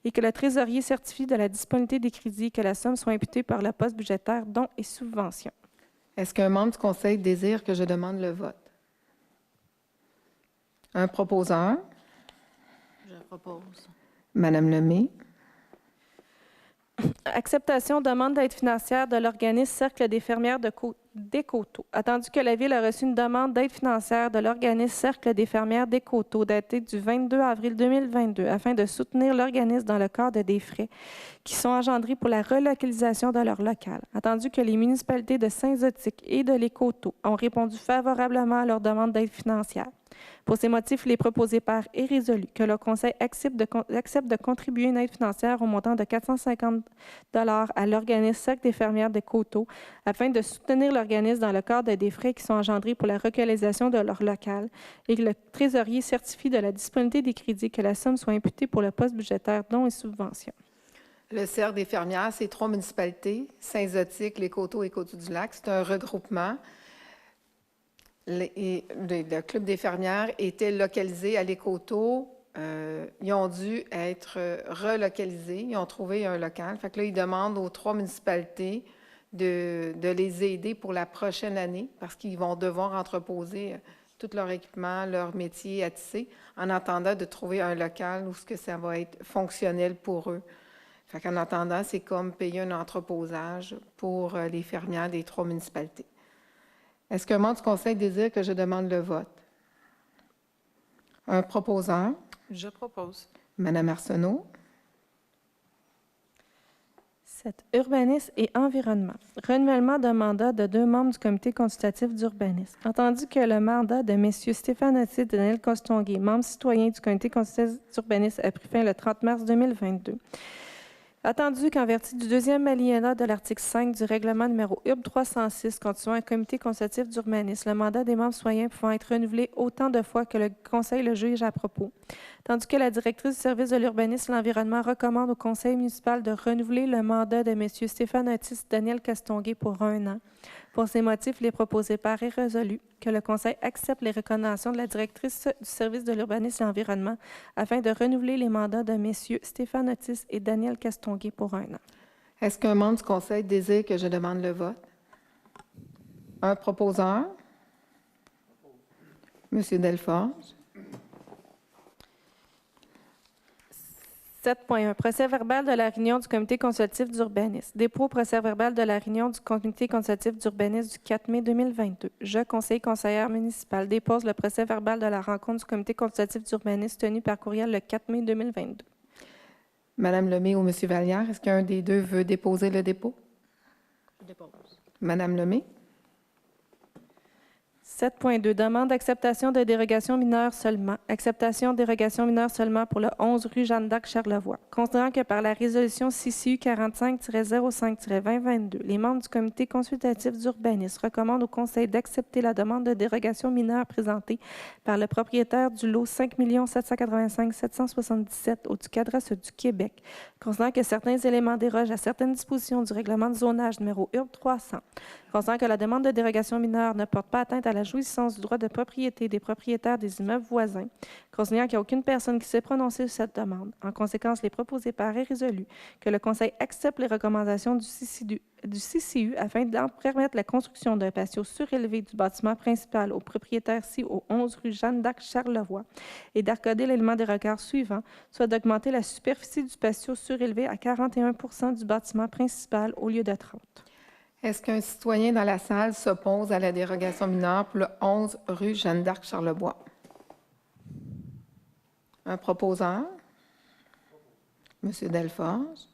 et que le trésorier certifie de la disponibilité des crédits et que la somme soit imputée par le poste budgétaire dons et subventions. Est-ce qu'un membre du Conseil désire que je demande le vote? Un proposeur? Je propose. Madame Lemay. Acceptation demande d'aide financière de l'organisme Cercle des fermières des Coteaux. Attendu que la Ville a reçu une demande d'aide financière de l'organisme Cercle des fermières des Coteaux datée du 22 avril 2022 afin de soutenir l'organisme dans le cadre des frais qui sont engendrés pour la relocalisation de leur local. Attendu que les municipalités de Saint-Zotique et de Les Coteaux ont répondu favorablement à leur demande d'aide financière. Pour ces motifs, il est proposé par et résolu que le Conseil accepte de contribuer une aide financière au montant de 450 $ à l'organisme Cercle des fermières des Coteaux afin de soutenir l'organisme dans le cadre des frais qui sont engendrés pour la relocalisation de leur local et que le trésorier certifie de la disponibilité des crédits que la somme soit imputée pour le poste budgétaire dons et subventions. Le Cercle des fermières, c'est 3 municipalités, Saint-Zotique, Les Coteaux et Coteaux-du-Lac. C'est un regroupement. Le Club des fermières était localisé à Les Coteaux. Ils ont dû être relocalisés. Ils ont trouvé un local. Fait que là, ils demandent aux 3 municipalités de les aider pour la prochaine année parce qu'ils vont devoir entreposer tout leur équipement, leur métier à tisser en attendant de trouver un local où ça va être fonctionnel pour eux. Fait qu'en attendant, c'est comme payer un entreposage pour les fermières des 3 municipalités. Est-ce qu'un membre du Conseil désire que je demande le vote? Un proposeur? Je propose. Madame Arsenault. 7. Urbanisme et environnement. Renouvellement de mandat de 2 membres du comité consultatif d'urbanisme. Entendu que le mandat de M. Stéphane Otis et Daniel Castonguay, membres citoyens du comité consultatif d'urbanisme, a pris fin le 30 mars 2022. Attendu qu'en vertu du 2e alinéa de l'article 5 du règlement numéro URB 306 constituant un comité consultatif d'urbanisme, le mandat des membres citoyens pouvant être renouvelé autant de fois que le Conseil le juge à propos. Tandis que la directrice du service de l'urbanisme et l'environnement recommande au Conseil municipal de renouveler le mandat de M. Stéphane Otis et Daniel Castonguay pour 1 an. Pour ces motifs, il est proposé par et résolu que le Conseil accepte les recommandations de la directrice du service de l'urbanisme et l'environnement afin de renouveler les mandats de M. Stéphane Otis et Daniel Castonguay pour 1 an. Est-ce qu'un membre du Conseil désire que je demande le vote? Un proposeur? Monsieur Delforge. 7.1. Procès-verbal de la réunion du comité consultatif d'urbanisme. Dépôt procès-verbal de la réunion du comité consultatif d'urbanisme du 4 mai 2022. Je, conseillère municipale, dépose le procès-verbal de la rencontre du comité consultatif d'urbanisme tenue par courriel le 4 mai 2022. Madame Lemay ou Monsieur Vallière, est-ce qu'un des deux veut déposer le dépôt? Je dépose. Madame Lemay. 7.2. Demande d'acceptation de dérogation mineure seulement. Acceptation de dérogation mineure seulement pour le 11 rue Jeanne-d'Arc-Charlevoix. Considérant que par la résolution CCU 45-05-2022, les membres du comité consultatif d'urbanisme recommandent au Conseil d'accepter la demande de dérogation mineure présentée par le propriétaire du lot 5 785 777 au du cadastre du Québec, considérant que certains éléments dérogent à certaines dispositions du règlement de zonage numéro URB 300. Considérant que la demande de dérogation mineure ne porte pas atteinte à la jouissance du droit de propriété des propriétaires des immeubles voisins, considérant qu'il n'y a aucune personne qui s'est prononcée sur cette demande. En conséquence, les proposés par est résolu que le Conseil accepte les recommandations du CCU afin de permettre la construction d'un patio surélevé du bâtiment principal au propriétaire ci au 11 rue Jeanne-d'Arc-Charlevoix et d'accorder l'élément des regards suivants, soit d'augmenter la superficie du patio surélevé à 41 % du bâtiment principal au lieu de 30 %. Est-ce qu'un citoyen dans la salle s'oppose à la dérogation mineure pour le 11 rue Jeanne-d'Arc-Charlevoix? Un proposeur? Monsieur Delforge.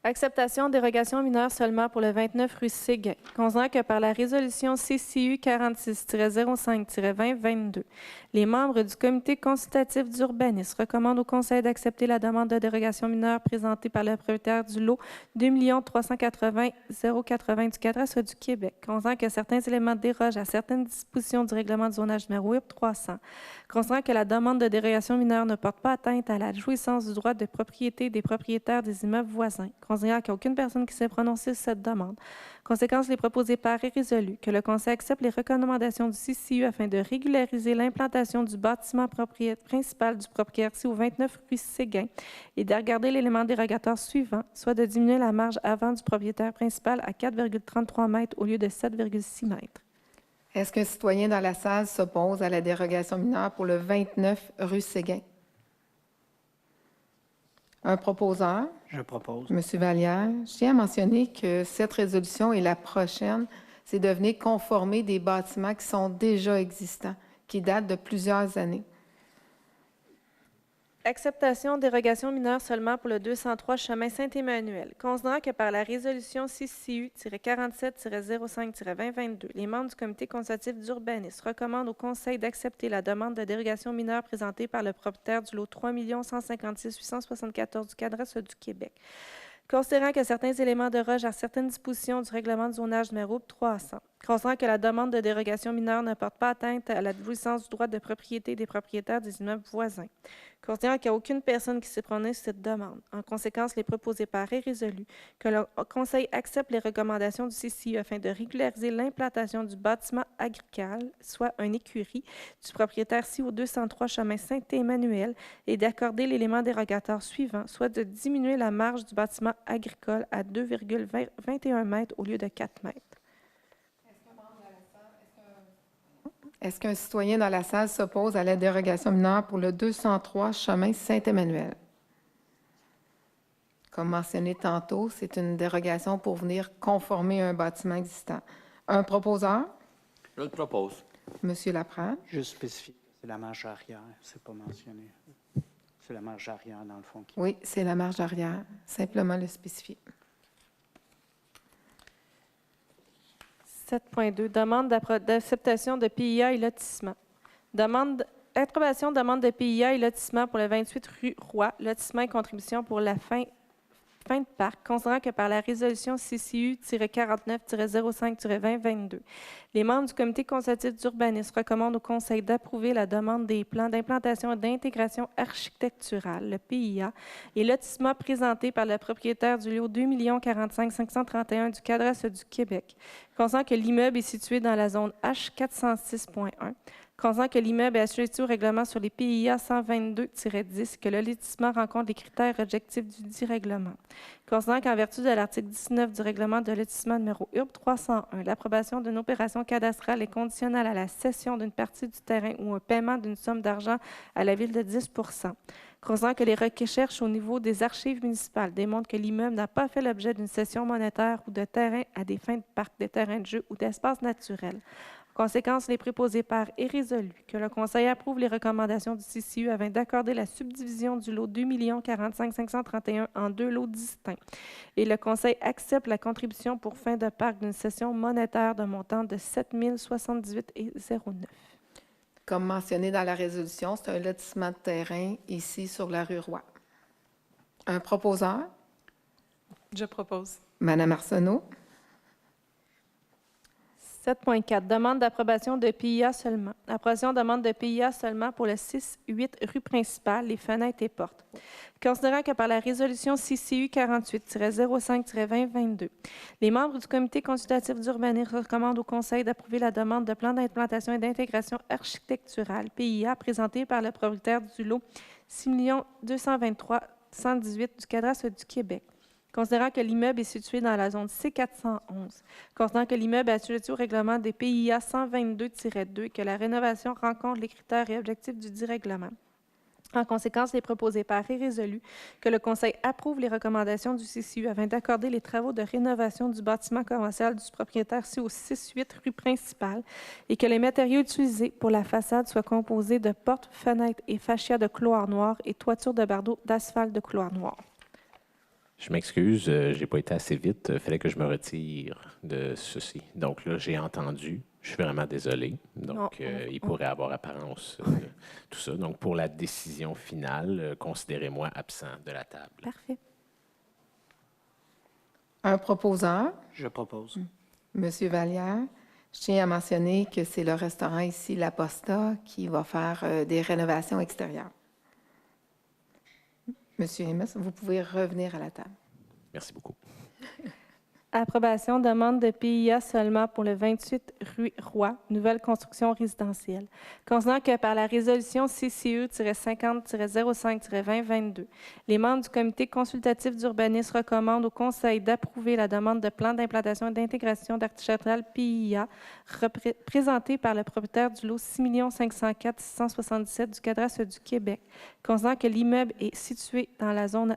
Acceptation de dérogation mineure seulement pour le 29 rue Séguin. Considérant que par la résolution CCU 46-05-2022, les membres du comité consultatif d'urbanisme recommandent au Conseil d'accepter la demande de dérogation mineure présentée par le propriétaire du lot 2 380 080 du cadastre du Québec. Considérant que certains éléments dérogent à certaines dispositions du règlement de zonage numéro URB 300. Considérant que la demande de dérogation mineure ne porte pas atteinte à la jouissance du droit de propriété des propriétaires des immeubles voisins. Considérant qu'il n'y a aucune personne qui s'est prononcée sur cette demande. Conséquence, les proposés par est résolu que le Conseil accepte les recommandations du CCU afin de régulariser l'implantation du bâtiment principal du propriétaire ci au 29 rue Séguin et de regarder l'élément dérogatoire suivant, soit de diminuer la marge avant du propriétaire principal à 4,33 mètres au lieu de 7,6 mètres. Est-ce qu'un citoyen dans la salle s'oppose à la dérogation mineure pour le 29 rue Séguin? Un proposeur? Je propose. Monsieur Vallière, je tiens à mentionner que cette résolution et la prochaine, c'est de venir conformer des bâtiments qui sont déjà existants, qui datent de plusieurs années. Acceptation de dérogation mineure seulement pour le 203 chemin Saint-Emmanuel. Considérant que par la résolution CCU-47-05-2022, les membres du comité consultatif d'urbanisme recommandent au Conseil d'accepter la demande de dérogation mineure présentée par le propriétaire du lot 3 156 874 du cadastre du Québec. Considérant que certains éléments dérogent à certaines dispositions du règlement de zonage numéro 300. Considérant que la demande de dérogation mineure ne porte pas atteinte à la jouissance du droit de propriété des propriétaires des immeubles voisins. Considérant qu'il n'y a aucune personne qui s'est prononcée sur cette demande. En conséquence, les proposés par est résolu que le Conseil accepte les recommandations du CCU afin de régulariser l'implantation du bâtiment agricole, soit un écurie, du propriétaire ci au 203 chemin Saint-Emmanuel et d'accorder l'élément dérogatoire suivant, soit de diminuer la marge du bâtiment agricole à 2,21 mètres au lieu de 4 mètres. Est-ce qu'un citoyen dans la salle s'oppose à la dérogation mineure pour le 203 chemin Saint-Emmanuel? Comme mentionné tantôt, c'est une dérogation pour venir conformer un bâtiment existant. Un proposeur? Je le propose. Monsieur Laprade. Juste spécifier, c'est la marge arrière, c'est pas mentionné. C'est la marge arrière, dans le fond. Oui, c'est la marge arrière. Simplement le spécifier. 7.2. Demande d'acceptation de PIA et lotissement. Approbation de demande de PIA et lotissement pour le 28 rue Roy, lotissement et contribution pour la fin de parc, considérant que par la résolution CCU-49-05-2022, les membres du comité consultatif d'urbanisme recommandent au Conseil d'approuver la demande des plans d'implantation et d'intégration architecturale, le PIA, et lotissement présenté par le propriétaire du lot 2 045 531 du cadastre du Québec, considérant que l'immeuble est situé dans la zone H406.1, Considérant que l'immeuble est assujetti au règlement sur les PIA 122-10, que le lotissement rencontre les critères objectifs du dit règlement. Considérant qu'en vertu de l'article 19 du règlement de lotissement numéro URB 301, l'approbation d'une opération cadastrale est conditionnelle à la cession d'une partie du terrain ou un paiement d'une somme d'argent à la ville de 10 Considérant que les recherches au niveau des archives municipales démontrent que l'immeuble n'a pas fait l'objet d'une cession monétaire ou de terrain à des fins de parc, de terrains de jeu ou d'espaces naturels. En conséquence, les préposés par est résolu que le Conseil approuve les recommandations du CCU afin d'accorder la subdivision du lot 2 45 531 en 2 lots distincts. Et le Conseil accepte la contribution pour fin de parc d'une cession monétaire d'un montant de 7 078,09. Comme mentionné dans la résolution, c'est un lotissement de terrain ici sur la rue Roy. Un proposeur, Je propose. Madame Arsenault. 7.4. Demande d'approbation de PIA seulement. Approbation demande de PIA seulement pour le 6-8 rue principale, les fenêtres et portes. Considérant que par la résolution CCU 48-05-2022, les membres du comité consultatif d'urbanisme recommandent au Conseil d'approuver la demande de plan d'implantation et d'intégration architecturale, PIA, présentée par le propriétaire du lot 6 223 118 du cadastre du Québec. Considérant que l'immeuble est situé dans la zone C411, considérant que l'immeuble est assujetti au règlement des PIA 122-2 et que la rénovation rencontre les critères et objectifs du dit règlement. En conséquence, il est proposé par est résolu que le Conseil approuve les recommandations du CCU afin d'accorder les travaux de rénovation du bâtiment commercial du propriétaire situé au 6-8 rue principale et que les matériaux utilisés pour la façade soient composés de portes, fenêtres et fascias de couloir noir et toitures de bardeaux d'asphalte de couloir noir. Je m'excuse, j'ai pas été assez vite. Il fallait que je me retire de ceci. Donc là, j'ai entendu. Je suis vraiment désolé. Donc, il pourrait avoir apparence tout ça. Donc, pour la décision finale, considérez-moi absent de la table. Parfait. Un proposeur, Je propose. Monsieur Vallière. Je tiens à mentionner que c'est le restaurant ici, La Posta, qui va faire des rénovations extérieures. Monsieur Amos, vous pouvez revenir à la table. Merci beaucoup. Approbation demande de PIA seulement pour le 28 rue Roy, nouvelle construction résidentielle. Considérant que par la résolution CCE-50-05-2022, les membres du comité consultatif d'urbanisme recommandent au Conseil d'approuver la demande de plan d'implantation et d'intégration d'architecturale PIA présentée par le propriétaire du lot 6 504 677 du cadastre du Québec, considérant que l'immeuble est situé dans la zone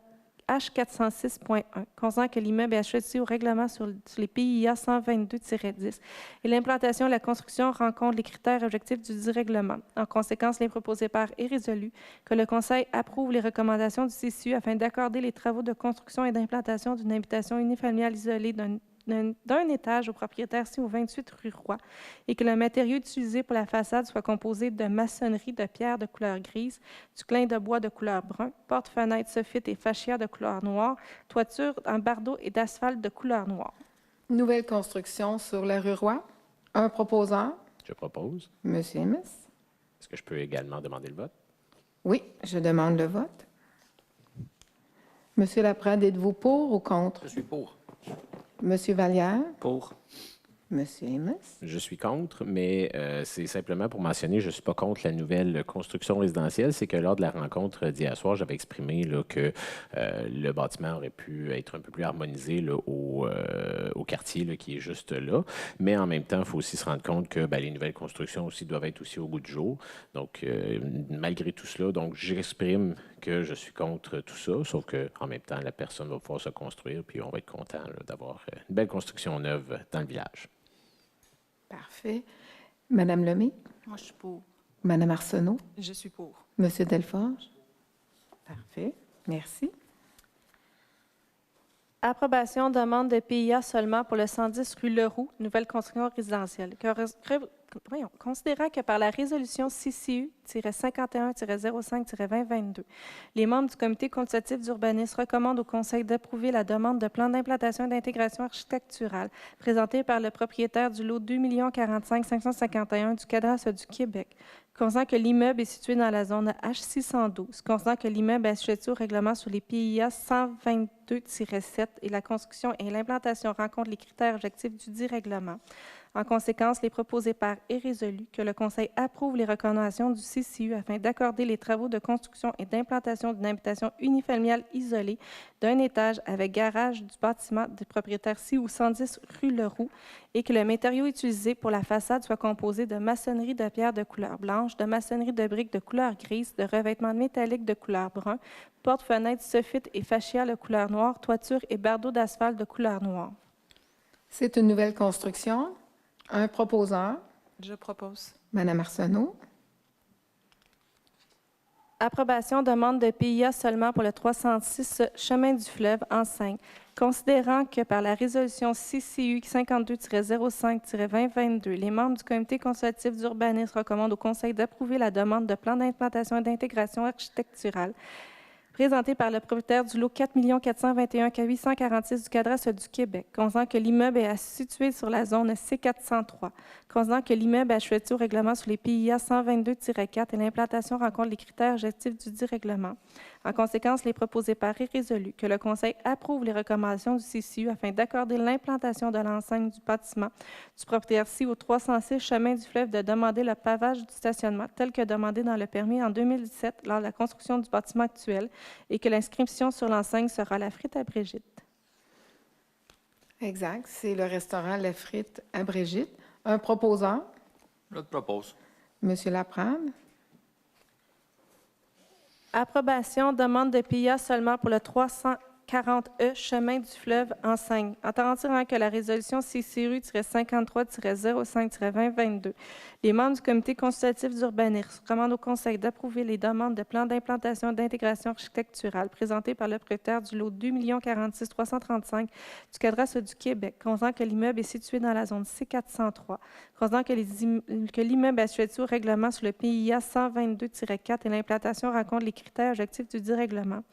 H406.1, considérant que l'immeuble est assujetti au règlement sur les PIA 122-10 et l'implantation et la construction rencontrent les critères objectifs du dit règlement. En conséquence, les proposés par est résolu que le Conseil approuve les recommandations du CCU afin d'accorder les travaux de construction et d'implantation d'une habitation unifamiliale isolée d'un étage au propriétaire situé au 28 rue Roy et que le matériau utilisé pour la façade soit composé de maçonnerie de pierre de couleur grise, du clin de bois de couleur brun, porte-fenêtres, soffit et fascia de couleur noire, toiture en bardeaux et d'asphalte de couleur noire. Nouvelle construction sur la rue Roy. Un proposeur, Je propose. Monsieur Amos. Est-ce que je peux également demander le vote? Oui, je demande le vote. Monsieur Laprade, êtes-vous pour ou contre? Je suis pour. Monsieur Vallière, Pour. Monsieur Amos. Je suis contre, mais c'est simplement pour mentionner, je ne suis pas contre la nouvelle construction résidentielle. C'est que lors de la rencontre d'hier soir, j'avais exprimé là, que le bâtiment aurait pu être un peu plus harmonisé là, au quartier là, qui est juste là. Mais en même temps, il faut aussi se rendre compte que les nouvelles constructions aussi doivent être aussi au goût du jour. Donc, malgré tout cela, donc j'exprime que je suis contre tout ça, sauf qu'en même temps, la personne va pouvoir se construire, puis on va être content là, d'avoir une belle construction neuve dans le village. Parfait. Madame Lemay, Moi, je suis pour. Madame Arsenault, Je suis pour. Monsieur Delforge. Parfait. Merci. Approbation demande de PIA seulement pour le 110 rue Leroux, nouvelle construction résidentielle. Considérant que par la résolution CCU-51-05-2022, les membres du comité consultatif d'urbanisme recommandent au Conseil d'approuver la demande de plan d'implantation et d'intégration architecturale présentée par le propriétaire du lot 2 45 551 du cadastre du Québec, considérant que l'immeuble est situé dans la zone H612, considérant que l'immeuble est assujetti au règlement sur les PIA 122-7 et la construction et l'implantation rencontrent les critères objectifs du dit règlement. En conséquence, les proposés par est résolu que le Conseil approuve les recommandations du CCU afin d'accorder les travaux de construction et d'implantation d'une habitation unifamiliale isolée d'un étage avec garage du bâtiment du propriétaire ci ou 110 rue Leroux et que le matériau utilisé pour la façade soit composé de maçonnerie de pierre de couleur blanche, de maçonnerie de briques de couleur grise, de revêtements métalliques de couleur brun, portes-fenêtres, soffit et fascia de couleur noire, toiture et bardeaux d'asphalte de couleur noire. C'est une nouvelle construction. Un proposeur, Je propose. Madame Arsenault. Approbation demande de PIA seulement pour le 306 Chemin du Fleuve en 5. Considérant que par la résolution CCU 52-05-2022, les membres du comité consultatif d'urbanisme recommandent au Conseil d'approuver la demande de plan d'implantation et d'intégration architecturale présentée par le propriétaire du lot 4 421 846 du cadastre du Québec, considérant que l'immeuble est situé sur la zone C403, considérant que l'immeuble est acheté au règlement sur les PIA 122-4 et l'implantation rencontre les critères objectifs du dit règlement. En conséquence, les proposés par est résolu que le Conseil approuve les recommandations du CCU afin d'accorder l'implantation de l'enseigne du bâtiment du propriétaire ci au 306 Chemin du Fleuve de demander le pavage du stationnement tel que demandé dans le permis en 2017 lors de la construction du bâtiment actuel et que l'inscription sur l'enseigne sera la frite à Brigitte. Exact. C'est le restaurant La Frite à Brigitte. Un proposeur, Je te propose. Monsieur Laprade. Approbation, demande de PIA seulement pour le 340E Chemin du Fleuve enseigne. En tentant que la résolution CCRU-53-05-2022, les membres du comité consultatif d'urbanisme recommandent au Conseil d'approuver les demandes de plans d'implantation et d'intégration architecturale présentées par le propriétaire du lot 2 046 335 du cadastre du Québec, considérant que l'immeuble est situé dans la zone C403, considérant que l'immeuble est situé au règlement sur le PIA 122-4 et l'implantation rencontre les critères objectifs du dit règlement.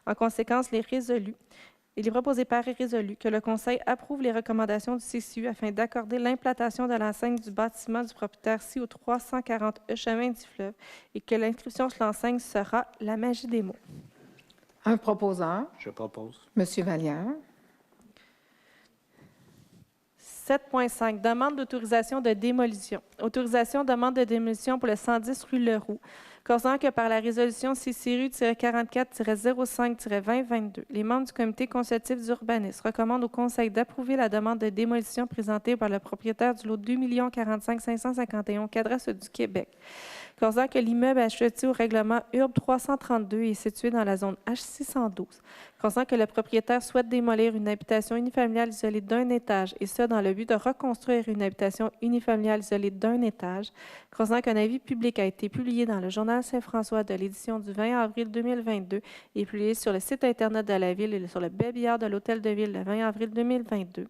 En conséquence, il est proposé par et résolu que le Conseil approuve les recommandations du CCU afin d'accorder l'implantation de l'enseigne du bâtiment du propriétaire ci au 340E Chemin du Fleuve et que l'inscription sur l'enseigne sera la magie des mots. Un proposeur, Je propose. Monsieur Vallière. 7.5. Demande d'autorisation de démolition. Autorisation demande de démolition pour le 110 rue Leroux. Considérant que par la résolution CCRU-44-05-2022, les membres du comité consultatif d'urbanisme recommandent au Conseil d'approuver la demande de démolition présentée par le propriétaire du lot 2 045 551 cadastre du Québec. Considérant que l'immeuble est acheté au règlement URB 332 et est situé dans la zone H612. Considérant que le propriétaire souhaite démolir une habitation unifamiliale isolée d'un étage, et ce, dans le but de reconstruire une habitation unifamiliale isolée d'un étage. Considérant qu'un avis public a été publié dans le Journal Saint-François de l'édition du 20 avril 2022 et publié sur le site Internet de la Ville et sur le babillard de l'Hôtel de Ville le 20 avril 2022.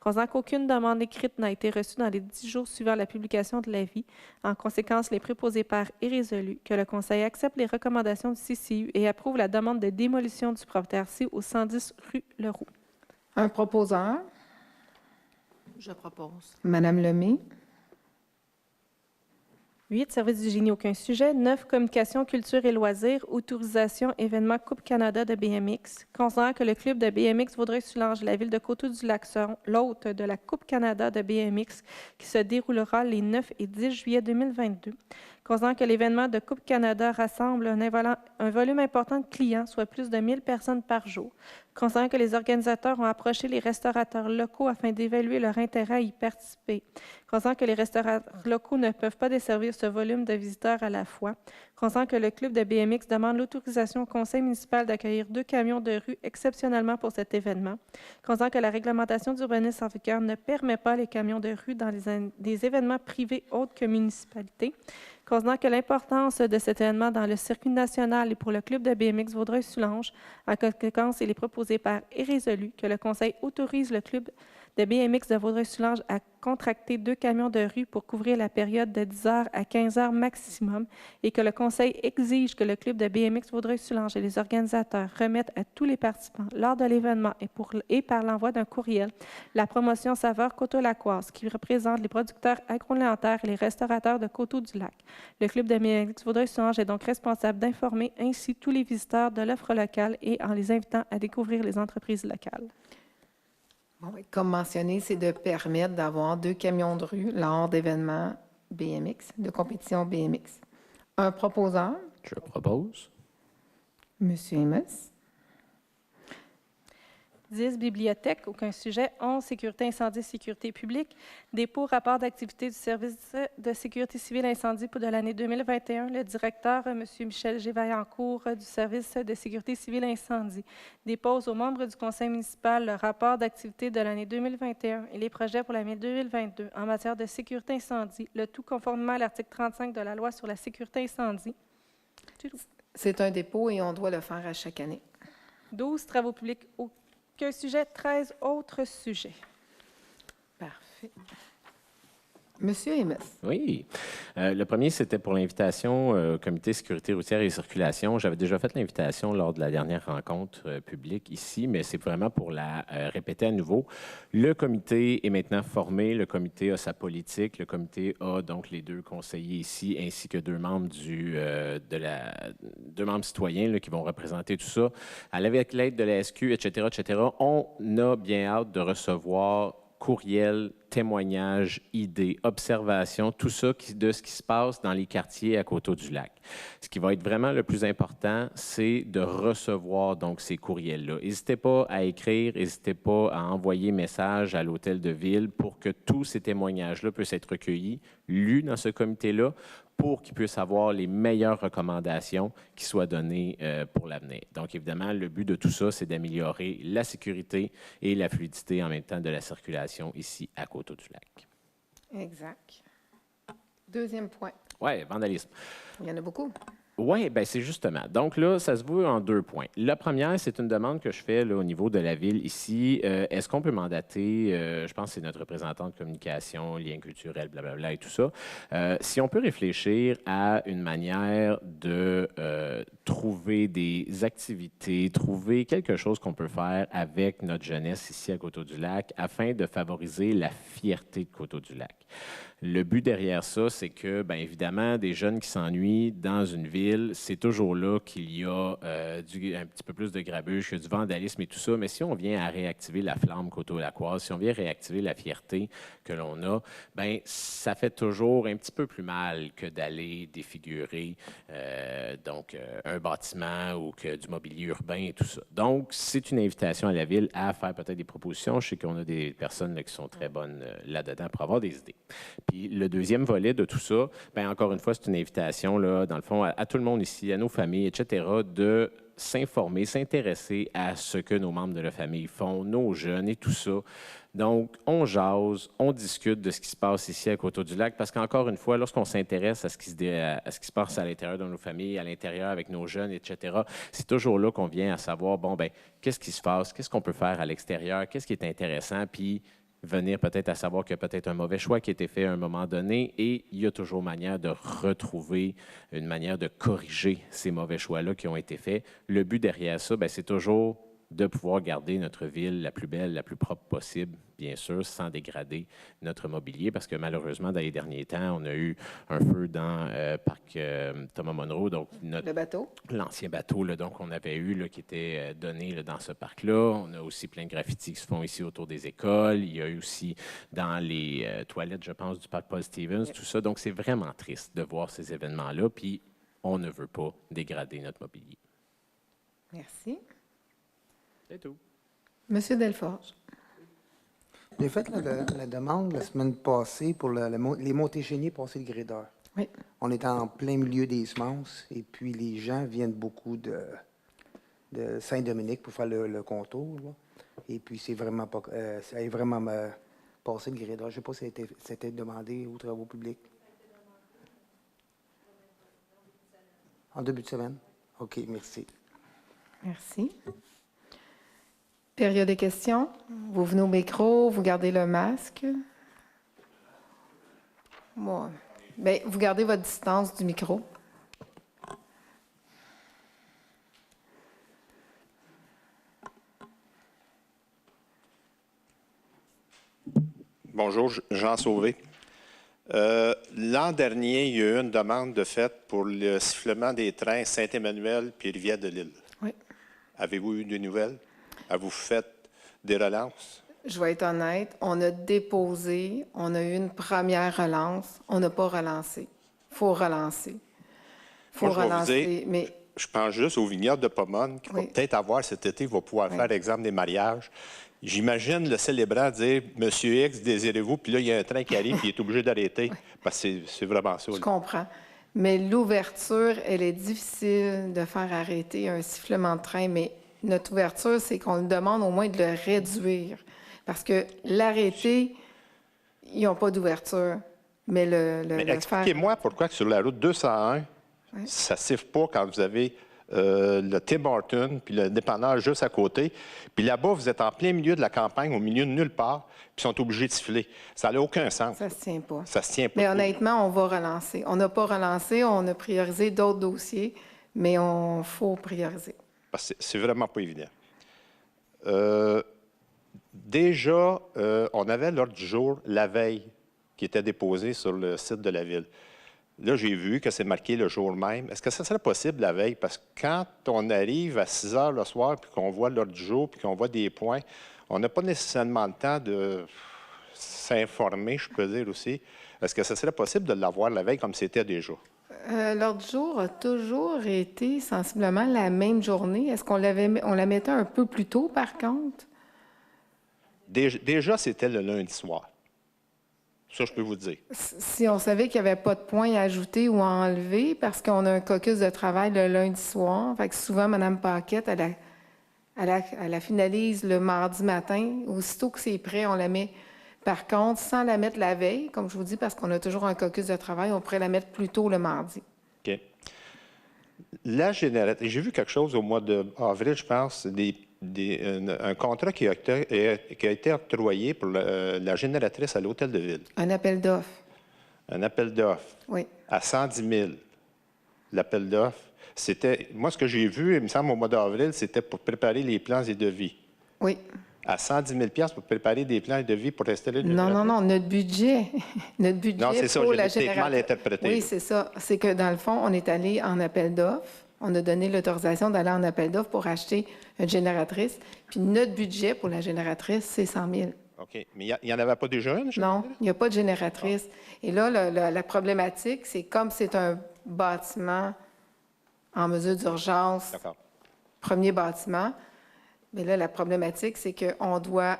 Considérant qu'aucune demande écrite n'a été reçue dans les 10 jours suivant la publication de l'avis, en conséquence, les préposés par est résolu que le Conseil accepte les recommandations du CCU et approuve la demande de démolition du propriétaire ci au 110 rue Leroux. Un proposeur, Je propose. Madame Lemay. 8. Service du génie, aucun sujet. 9. Communication, culture et loisirs. Autorisation, événement Coupe Canada de BMX. Considérant que le club de BMX Vaudreuil-Soulanges et la ville de Coteau-du-Lac seront l'hôte de la Coupe Canada de BMX qui se déroulera les 9 et 10 juillet 2022. Considérant que l'événement de Coupe Canada rassemble un volume important de clients, soit plus de 1000 personnes par jour. Considérant que les organisateurs ont approché les restaurateurs locaux afin d'évaluer leur intérêt à y participer. Considérant que les restaurateurs locaux ne peuvent pas desservir ce volume de visiteurs à la fois. Considérant que le club de BMX demande l'autorisation au conseil municipal d'accueillir 2 camions de rue exceptionnellement pour cet événement. Considérant que la réglementation d'urbanisme en vigueur ne permet pas les camions de rue dans des événements privés autres que municipalités. Considérant que l'importance de cet événement dans le circuit national et pour le club de BMX Vaudreuil-Soulanges, en conséquence, il est proposé par et résolu que le Conseil autorise le club de BMX de Vaudreuil-Soulanges à contracter 2 camions de rue pour couvrir la période de 10h à 15h maximum et que le Conseil exige que le club de BMX Vaudreuil-Soulanges et les organisateurs remettent à tous les participants lors de l'événement et par l'envoi d'un courriel la promotion Saveur Coteau-Lacoise qui représente les producteurs agroalimentaires et les restaurateurs de Coteau-du-Lac. Le club de BMX Vaudreuil-Soulanges est donc responsable d'informer ainsi tous les visiteurs de l'offre locale et en les invitant à découvrir les entreprises locales. Bon, ben, comme mentionné, c'est de permettre d'avoir 2 camions de rue lors d'événements BMX, de compétition BMX. Un proposeur, Je propose. M. Amos. 10, bibliothèque, aucun sujet. 11, sécurité incendie, sécurité publique. Dépôt, rapport d'activité du service de sécurité civile incendie pour de l'année 2021. Le directeur, M. Michel G. Vaillancourt, du service de sécurité civile incendie, dépose aux membres du conseil municipal le rapport d'activité de l'année 2021 et les projets pour l'année 2022 en matière de sécurité incendie, le tout conformément à l'article 35 de la loi sur la sécurité incendie. C'est tout. C'est un dépôt et on doit le faire à chaque année. 12, travaux publics, aucun sujet. 13, autres sujets. Parfait. Monsieur Amos. Oui. Le premier, c'était pour l'invitation au comité sécurité routière et circulation. J'avais déjà fait l'invitation lors de la dernière rencontre publique ici, mais c'est vraiment pour la répéter à nouveau. Le comité est maintenant formé. Le comité a sa politique. Le comité a donc les 2 conseillers ici, ainsi que 2 membres deux membres citoyens là, qui vont représenter tout ça. Avec l'aide de la SQ, etc., etc., on a bien hâte de recevoir courriels, témoignages, idées, observations, tout ça de ce qui se passe dans les quartiers à Coteau-du-Lac. Ce qui va être vraiment le plus important, c'est de recevoir donc ces courriels-là. N'hésitez pas à écrire, n'hésitez pas à envoyer message à l'hôtel de ville pour que tous ces témoignages-là puissent être recueillis, lus dans ce comité-là, pour qu'ils puissent avoir les meilleures recommandations qui soient données pour l'avenir. Donc, évidemment, le but de tout ça, c'est d'améliorer la sécurité et la fluidité en même temps de la circulation ici à Coteau-du-Lac. Exact. Deuxième point. Oui, vandalisme. Il y en a beaucoup. Oui, bien c'est justement. Donc là, ça se voit en 2 points. La première, c'est une demande que je fais là, au niveau de la ville ici. Est-ce qu'on peut mandater, je pense que c'est notre représentant de communication, lien culturel, blablabla et tout ça, si on peut réfléchir à une manière de trouver des activités, trouver quelque chose qu'on peut faire avec notre jeunesse ici à Coteau-du-Lac afin de favoriser la fierté de Coteau-du-Lac. Le but derrière ça, c'est que, bien évidemment, des jeunes qui s'ennuient dans une ville, c'est toujours là qu'il y a un petit peu plus de grabuge, qu'il y a du vandalisme et tout ça. Mais si on vient à réactiver la flamme Coteau-Lacoise, si on vient réactiver la fierté que l'on a, bien, ça fait toujours un petit peu plus mal que d'aller défigurer un bâtiment ou que du mobilier urbain et tout ça. Donc, c'est une invitation à la ville à faire peut-être des propositions. Je sais qu'on a des personnes là, qui sont très bonnes là-dedans pour avoir des idées. Puis le deuxième volet de tout ça, bien, encore une fois, c'est une invitation, là, dans le fond, à tout le monde ici, à nos familles, etc., de s'informer, s'intéresser à ce que nos membres de la famille font, nos jeunes et tout ça. Donc, on jase, on discute de ce qui se passe ici à Coteau-du-Lac, parce qu'encore une fois, lorsqu'on s'intéresse à ce qui se passe à l'intérieur de nos familles, à l'intérieur avec nos jeunes, etc., c'est toujours là qu'on vient à savoir, bon, bien, qu'est-ce qui se passe, qu'est-ce qu'on peut faire à l'extérieur, qu'est-ce qui est intéressant, puis venir peut-être à savoir qu'il y a peut-être un mauvais choix qui a été fait à un moment donné et il y a toujours manière de retrouver une manière de corriger ces mauvais choix-là qui ont été faits. Le but derrière ça, bien, c'est toujours de pouvoir garder notre ville la plus belle, la plus propre possible, bien sûr, sans dégrader notre mobilier, parce que malheureusement, dans les derniers temps, on a eu un feu dans le parc Thomas Monroe, donc Le bateau. l'ancien bateau là, donc on avait eu là, qui était donné là, dans ce parc-là. On a aussi plein de graffitis qui se font ici autour des écoles. Il y a eu aussi dans les toilettes, je pense, du parc Paul Stevens, tout ça. Donc, c'est vraiment triste de voir ces événements-là, puis on ne veut pas dégrader notre mobilier. Merci. C'est tout. Monsieur Delforge. J'ai fait la demande la semaine passée pour les Montéchéniers passer le grédeur. Oui. On est en plein milieu des semences et puis les gens viennent beaucoup de Saint-Dominique pour faire le contour. Là. Et puis c'est vraiment pas, ça a vraiment passé le grédeur. Je ne sais pas si c'était demandé aux travaux publics. En début de semaine? OK, merci. Merci. Période des questions. Vous venez au micro, vous gardez le masque. Bon. Bien, vous gardez votre distance du micro. Bonjour, Jean Sauvé. L'an dernier, il y a eu une demande de fait pour le sifflement des trains Saint-Emmanuel puis Rivière-de-l'Île. Oui. Avez-vous eu des nouvelles? Avez-vous fait des relances? Je vais être honnête, on a déposé, on a eu une première relance, on n'a pas relancé. Il faut relancer. Il faut Moi, je vais vous relancer, dire, mais je pense juste au vignoble de Pomone, qui va Oui. peut-être avoir cet été, va pouvoir Oui. faire, exemple, des mariages. J'imagine le célébrant dire « Monsieur X, désirez-vous? » Puis là, il y a un train qui arrive, puis il est obligé d'arrêter. Parce que c'est vraiment ça. je là. comprends. Mais l'ouverture, elle est difficile de faire arrêter un sifflement de train, mais notre ouverture, c'est qu'on nous demande au moins de le réduire. Parce que l'arrêter, ils n'ont pas d'ouverture. Mais Mais le faire... expliquez-moi pourquoi que sur la route 201, Oui. ça ne siffle pas quand vous avez le Tim Hortons, puis le dépanneur juste à côté. Puis là-bas, vous êtes en plein milieu de la campagne, au milieu de nulle part, puis ils sont obligés de siffler. Ça n'a aucun sens. Ça ne se tient pas. Ça se tient pas. Mais honnêtement, on va relancer. On n'a pas relancé, on a priorisé d'autres dossiers, mais il faut prioriser. Parce que c'est vraiment pas évident. Déjà, on avait l'ordre du jour la veille qui était déposé sur le site de la Ville. Là, j'ai vu que c'est marqué le jour même. Est-ce que ça serait possible la veille? Parce que quand on arrive à 6 heures le soir, puis qu'on voit l'ordre du jour, puis qu'on voit des points, on n'a pas nécessairement le temps de s'informer, je peux dire aussi. Est-ce que ça serait possible de l'avoir la veille comme c'était déjà? L'ordre du jour a toujours été sensiblement la même journée. Est-ce qu'on on la mettait un peu plus tôt, par contre? Déjà, c'était le lundi soir. Ça, je peux vous dire. Si on savait qu'il n'y avait pas de points à ajouter ou à enlever, parce qu'on a un caucus de travail le lundi soir, fait que souvent, Mme Paquette, elle la finalise le mardi matin. Aussitôt que c'est prêt, on la met. Par contre, sans la mettre la veille, comme je vous dis, parce qu'on a toujours un caucus de travail, on pourrait la mettre plus tôt le mardi. OK. La génératrice, j'ai vu quelque chose au mois d'avril, je pense, un contrat qui a été octroyé pour la génératrice à l'Hôtel de Ville. Un appel d'offres. Un appel d'offres Oui. à 110 000. L'appel d'offres, c'était, moi, ce que j'ai vu, il me semble, au mois d'avril, c'était pour préparer les plans et devis. Oui. À 110 000 pour préparer des plans et devis pour installer le Non, notre budget. Notre budget Non, c'est ça, pour j'ai la peut-être mal génératrice. interprété. Oui, c'est ça. C'est que dans le fond, on est allé en appel d'offres. On a donné l'autorisation d'aller en appel d'offres pour acheter une génératrice. Puis notre budget pour la génératrice, c'est 100 000. OK. Mais il n'y en avait pas déjà une? Non, il n'y a pas de génératrice. Et là, la problématique, c'est comme c'est un bâtiment en mesure d'urgence, D'accord. premier bâtiment, mais là, la problématique, c'est qu'on doit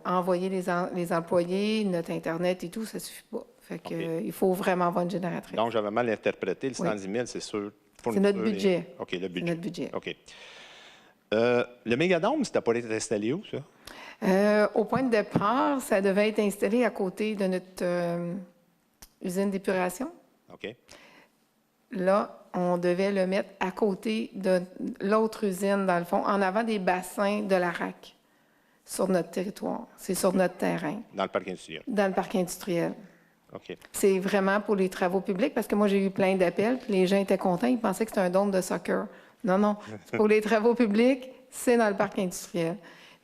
envoyer les employés, notre Internet et tout, ça ne suffit pas. Fait que, OK. il faut vraiment avoir une génératrice. Donc, j'avais mal interprété. Le Oui. 110 000, c'est sûr. C'est notre budget. OK, le C'est budget. notre budget. OK. Le mégadome, c'était pas été installé où, ça? Au point de départ, ça devait être installé à côté de notre usine d'épuration. OK. Là, on devait le mettre à côté de l'autre usine, dans le fond, en avant des bassins de la RAC, sur notre territoire. C'est sur notre terrain, Dans le parc industriel. dans le parc industriel. OK. C'est vraiment pour les travaux publics, parce que moi, j'ai eu plein d'appels, puis les gens étaient contents, ils pensaient que c'était un dôme de soccer. Non, c'est pour les travaux publics, c'est dans le parc industriel.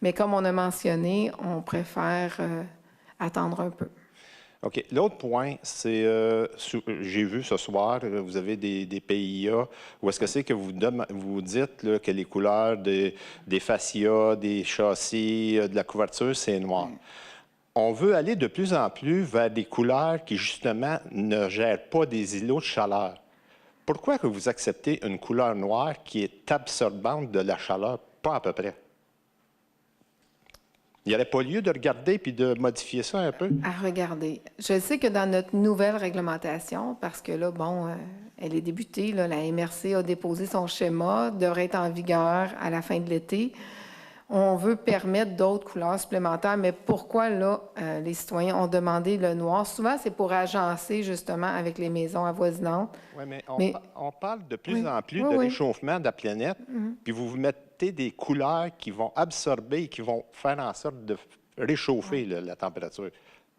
Mais comme on a mentionné, on préfère attendre un peu. OK. L'autre point, c'est, j'ai vu ce soir, vous avez des PIA, où est-ce que c'est que vous dites là, que les couleurs des fascias, des châssis, de la couverture, c'est noir. On veut aller de plus en plus vers des couleurs qui, justement, ne gèrent pas des îlots de chaleur. Pourquoi que vous acceptez une couleur noire qui est absorbante de la chaleur? Pas à peu près. Il n'y aurait pas lieu de regarder puis de modifier ça un peu? À regarder. Je sais que dans notre nouvelle réglementation, parce que là, bon, elle est débutée, là, la MRC a déposé son schéma, devrait être en vigueur à la fin de l'été. On veut permettre d'autres couleurs supplémentaires, mais pourquoi, là, les citoyens ont demandé le noir? Souvent, c'est pour agencer, justement, avec les maisons avoisinantes. Oui, mais on parle de plus en plus de oui. réchauffement de la planète, puis vous mettez des couleurs qui vont absorber et qui vont faire en sorte de réchauffer la température.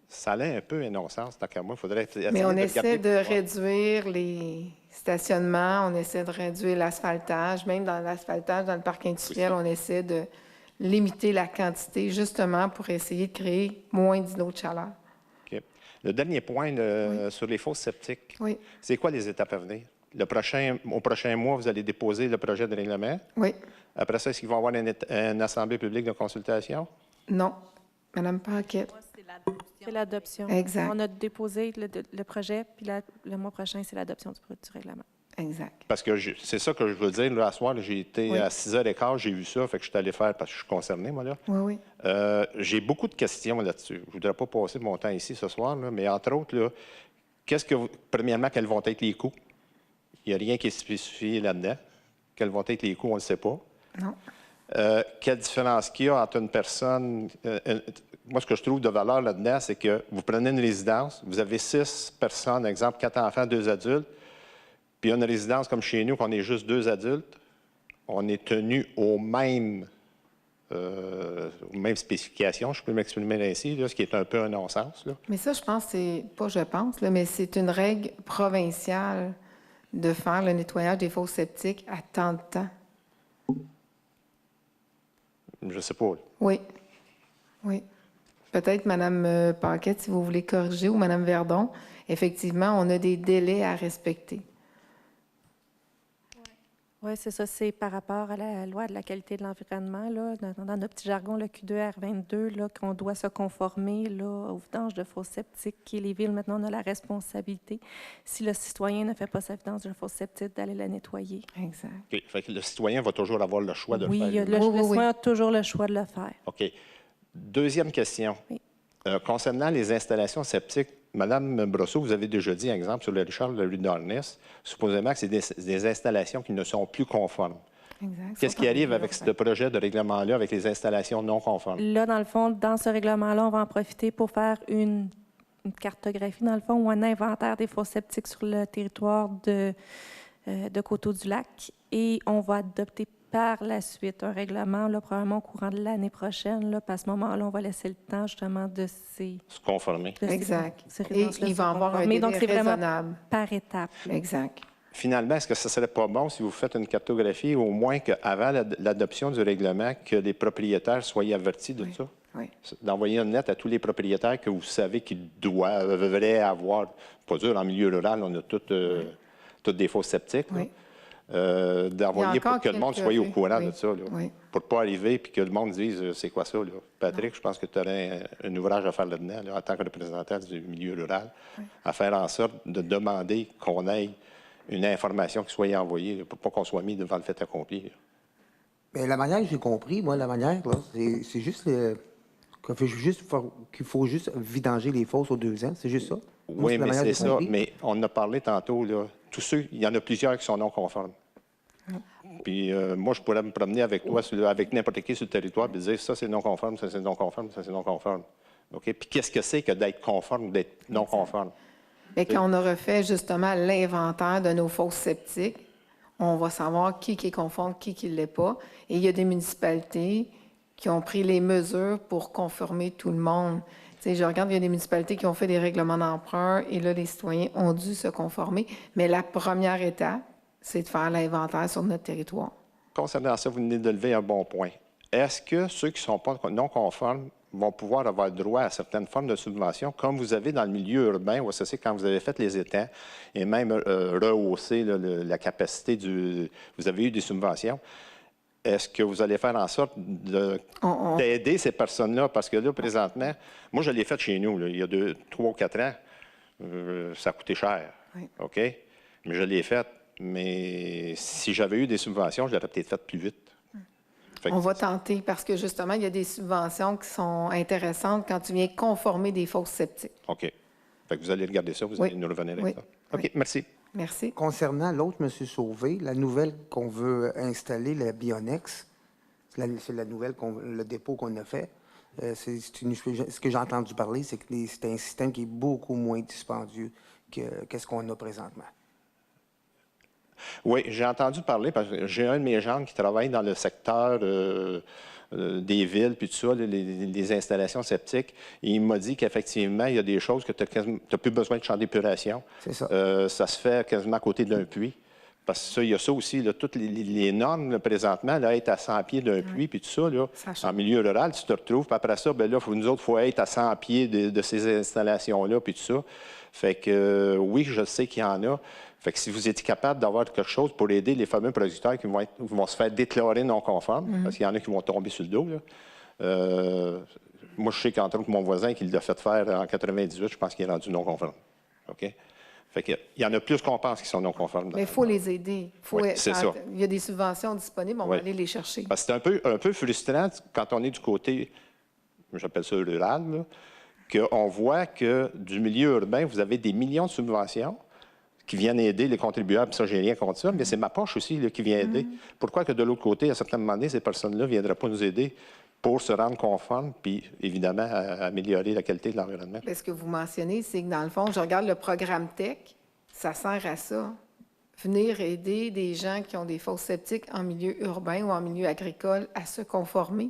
Ça allait un peu un non-sens, tant qu'à moi. Il faudrait essayer Mais on de essaie de regarder. réduire les stationnements, on essaie de réduire l'asphaltage. Même dans l'asphaltage, dans le parc industriel, on essaie de limiter la quantité, justement, pour essayer de créer moins d'îlots de chaleur. OK. Le dernier point sur les fosses septiques, Oui, c'est quoi les étapes à venir? Au prochain mois, vous allez déposer le projet de règlement. oui, Après ça, est-ce qu'il va y avoir une assemblée publique de consultation? non. Madame Paquette. Moi, c'est l'adoption. C'est l'adoption. Exact. On a déposé le projet, puis le mois prochain, c'est l'adoption du règlement. Exact. Parce que c'est ça que je veux dire. Là, à soir, là, j'ai été Oui. à 6h15, j'ai vu ça, fait que je suis allé faire parce que je suis concerné, moi, là. Oui, oui. J'ai beaucoup de questions là-dessus. Je ne voudrais pas passer mon temps ici ce soir, là, mais entre autres, là, premièrement, quels vont être les coûts? Il n'y a rien qui est spécifié là-dedans. Quels vont être les coûts, on ne le sait pas. Non. Quelle différence qu'il y a entre une personne... moi, ce que je trouve de valeur là-dedans, c'est que vous prenez une résidence, vous avez 6 personnes, exemple, 4 enfants, 2 adultes, puis il y a une résidence comme chez nous, qu'on est juste 2 adultes, on est tenu aux mêmes spécifications, je peux m'exprimer ainsi, là, ce qui est un peu un non-sens, là. Mais ça, je pense, mais c'est une règle provinciale de faire le nettoyage des fosses septiques à tant de temps. Je ne sais pas. Oui. Oui. Peut-être, Mme Paquette, si vous voulez corriger, ou Mme Verdon, effectivement, on a des délais à respecter. Oui, c'est ça. C'est par rapport à la loi de la qualité de l'environnement, là, dans notre petit jargon, le Q2R22, là, qu'on doit se conformer là, au vidange de fosses septiques, qui les villes, maintenant, on a la responsabilité, si le citoyen ne fait pas sa vidange de fosse septique, d'aller la nettoyer. Exact. OK. Fait que le citoyen va toujours avoir le choix de Oui, le faire. le Oui. citoyen a toujours le choix de le faire. OK. Deuxième question. Oui. Concernant les installations septiques, Mme Brosseau, vous avez déjà dit, exemple, sur le Richard de la rue d'Arnès, supposément que c'est des installations qui ne sont plus conformes. Exact. Qu'est-ce qui arrive avec ce projet de règlement-là, avec les installations non conformes? Là, dans le fond, dans ce règlement-là, on va en profiter pour faire une cartographie, dans le fond, ou un inventaire des fosses septiques sur le territoire de Coteau-du-Lac. Et on va adopter par la suite un règlement, là, probablement au courant de l'année prochaine. Là, puis à ce moment-là, on va laisser le temps, justement, de Se conformer. Exact. ces Et résidences-là il va se avoir un conformer. délai Donc, c'est vraiment raisonnable. par étapes. là. Exact. Finalement, est-ce que ce ne serait pas bon, si vous faites une cartographie, au moins qu'avant l'adoption du règlement, que les propriétaires soient avertis de Oui. ça? Oui. D'envoyer une lettre à tous les propriétaires que vous savez qu'ils devraient avoir, pas dur, en milieu rural, on a toutes des fosses septiques, là. Oui. D'envoyer Il y a pour encore que le monde quelques- soit au courant oui, de ça, là. oui. Pour ne pas arriver et que le monde dise c'est quoi ça, là. Patrick, je pense que tu aurais un ouvrage à faire là-dedans, là, en tant que représentant du milieu rural, à faire en sorte de demander qu'on ait une information qui soit envoyée, là, pour pas qu'on soit mis devant le fait accompli, là. Mais la manière que j'ai compris, moi, la manière, là, c'est juste qu'il faut juste vidanger les fosses aux 2 ans. C'est juste ça? Moi, Oui, la mais manière c'est que j'ai ça. compris. Mais on en a parlé tantôt, là. Tous ceux, il y en a plusieurs qui sont non conformes. Puis moi, je pourrais me promener avec toi, avec n'importe qui sur le territoire, et dire ça, c'est non conforme, ça, c'est non conforme, ça, c'est non conforme. OK? Puis qu'est-ce que c'est que d'être conforme ou d'être non conforme? Mais quand on aura fait justement l'inventaire de nos fosses septiques, on va savoir qui est conforme, qui ne l'est pas. Et il y a des municipalités qui ont pris les mesures pour conformer tout le monde. Tu sais, je regarde, il y a des municipalités qui ont fait des règlements d'emprunt et là, les citoyens ont dû se conformer. Mais la première étape, c'est de faire l'inventaire sur notre territoire. Concernant ça, vous venez de lever un bon point. Est-ce que ceux qui ne sont pas non conformes vont pouvoir avoir droit à certaines formes de subventions, comme vous avez dans le milieu urbain, où c'est quand vous avez fait les étangs et même rehaussé là, la capacité vous avez eu des subventions. Est-ce que vous allez faire en sorte d'aider ces personnes-là? Parce que là, présentement, moi, je l'ai fait chez nous, là, il y a 3 ou 4 ans. Ça a coûté cher. Oui. OK? Mais je l'ai fait. Mais si j'avais eu des subventions, je l'aurais peut-être fait plus vite. On va tenter parce que justement, il y a des subventions qui sont intéressantes quand tu viens conformer des fosses septiques. OK. Fait que vous allez regarder ça, vous allez nous revenir avec ça. OK, Oui. merci. Merci. Concernant l'autre, M. Sauvé, la nouvelle qu'on veut installer, la Bionex, c'est la nouvelle, le dépôt qu'on a fait. Ce que j'ai entendu parler, c'est que c'est un système qui est beaucoup moins dispendieux que ce qu'on a présentement. Oui, j'ai entendu parler, parce que j'ai un de mes gens qui travaille dans le secteur des villes, puis tout ça, les installations septiques. Et il m'a dit qu'effectivement, il y a des choses que tu n'as plus besoin de champ d'épuration. C'est ça. Ça se fait quasiment à côté d'un puits. Parce que ça, il y a ça aussi, là, toutes les normes, là, présentement, là, être à 100 pieds d'un puits, puis tout ça, là, en milieu rural, tu te retrouves. Puis après ça, bien là, nous autres, il faut être à 100 pieds de ces installations-là, puis tout ça. Fait que, oui, je sais qu'il y en a. Fait que si vous étiez capable d'avoir quelque chose pour aider les fameux producteurs qui vont se faire déclarer non conformes, parce qu'il y en a qui vont tomber sur le dos, là, moi, je sais qu'entre autres, mon voisin qui l'a fait faire en 98, je pense qu'il est rendu non conforme. OK? Fait qu'il y en a plus qu'on pense qui sont non conformes. Mais il faut les aider. Oui, c'est ça. Il y a des subventions disponibles, on va aller les chercher. Parce que c'est un peu frustrant quand on est du côté, j'appelle ça rural, qu'on voit que du milieu urbain, vous avez des millions de subventions qui viennent aider les contribuables. Ça, j'ai rien contre ça, mais c'est ma poche aussi là, qui vient aider. Pourquoi que de l'autre côté, à certains moments, ces personnes-là ne viendraient pas nous aider pour se rendre conformes, puis évidemment, améliorer la qualité de l'environnement? Ce que vous mentionnez, c'est que dans le fond, je regarde le programme TEC, ça sert à ça. Venir aider des gens qui ont des fosses septiques en milieu urbain ou en milieu agricole à se conformer.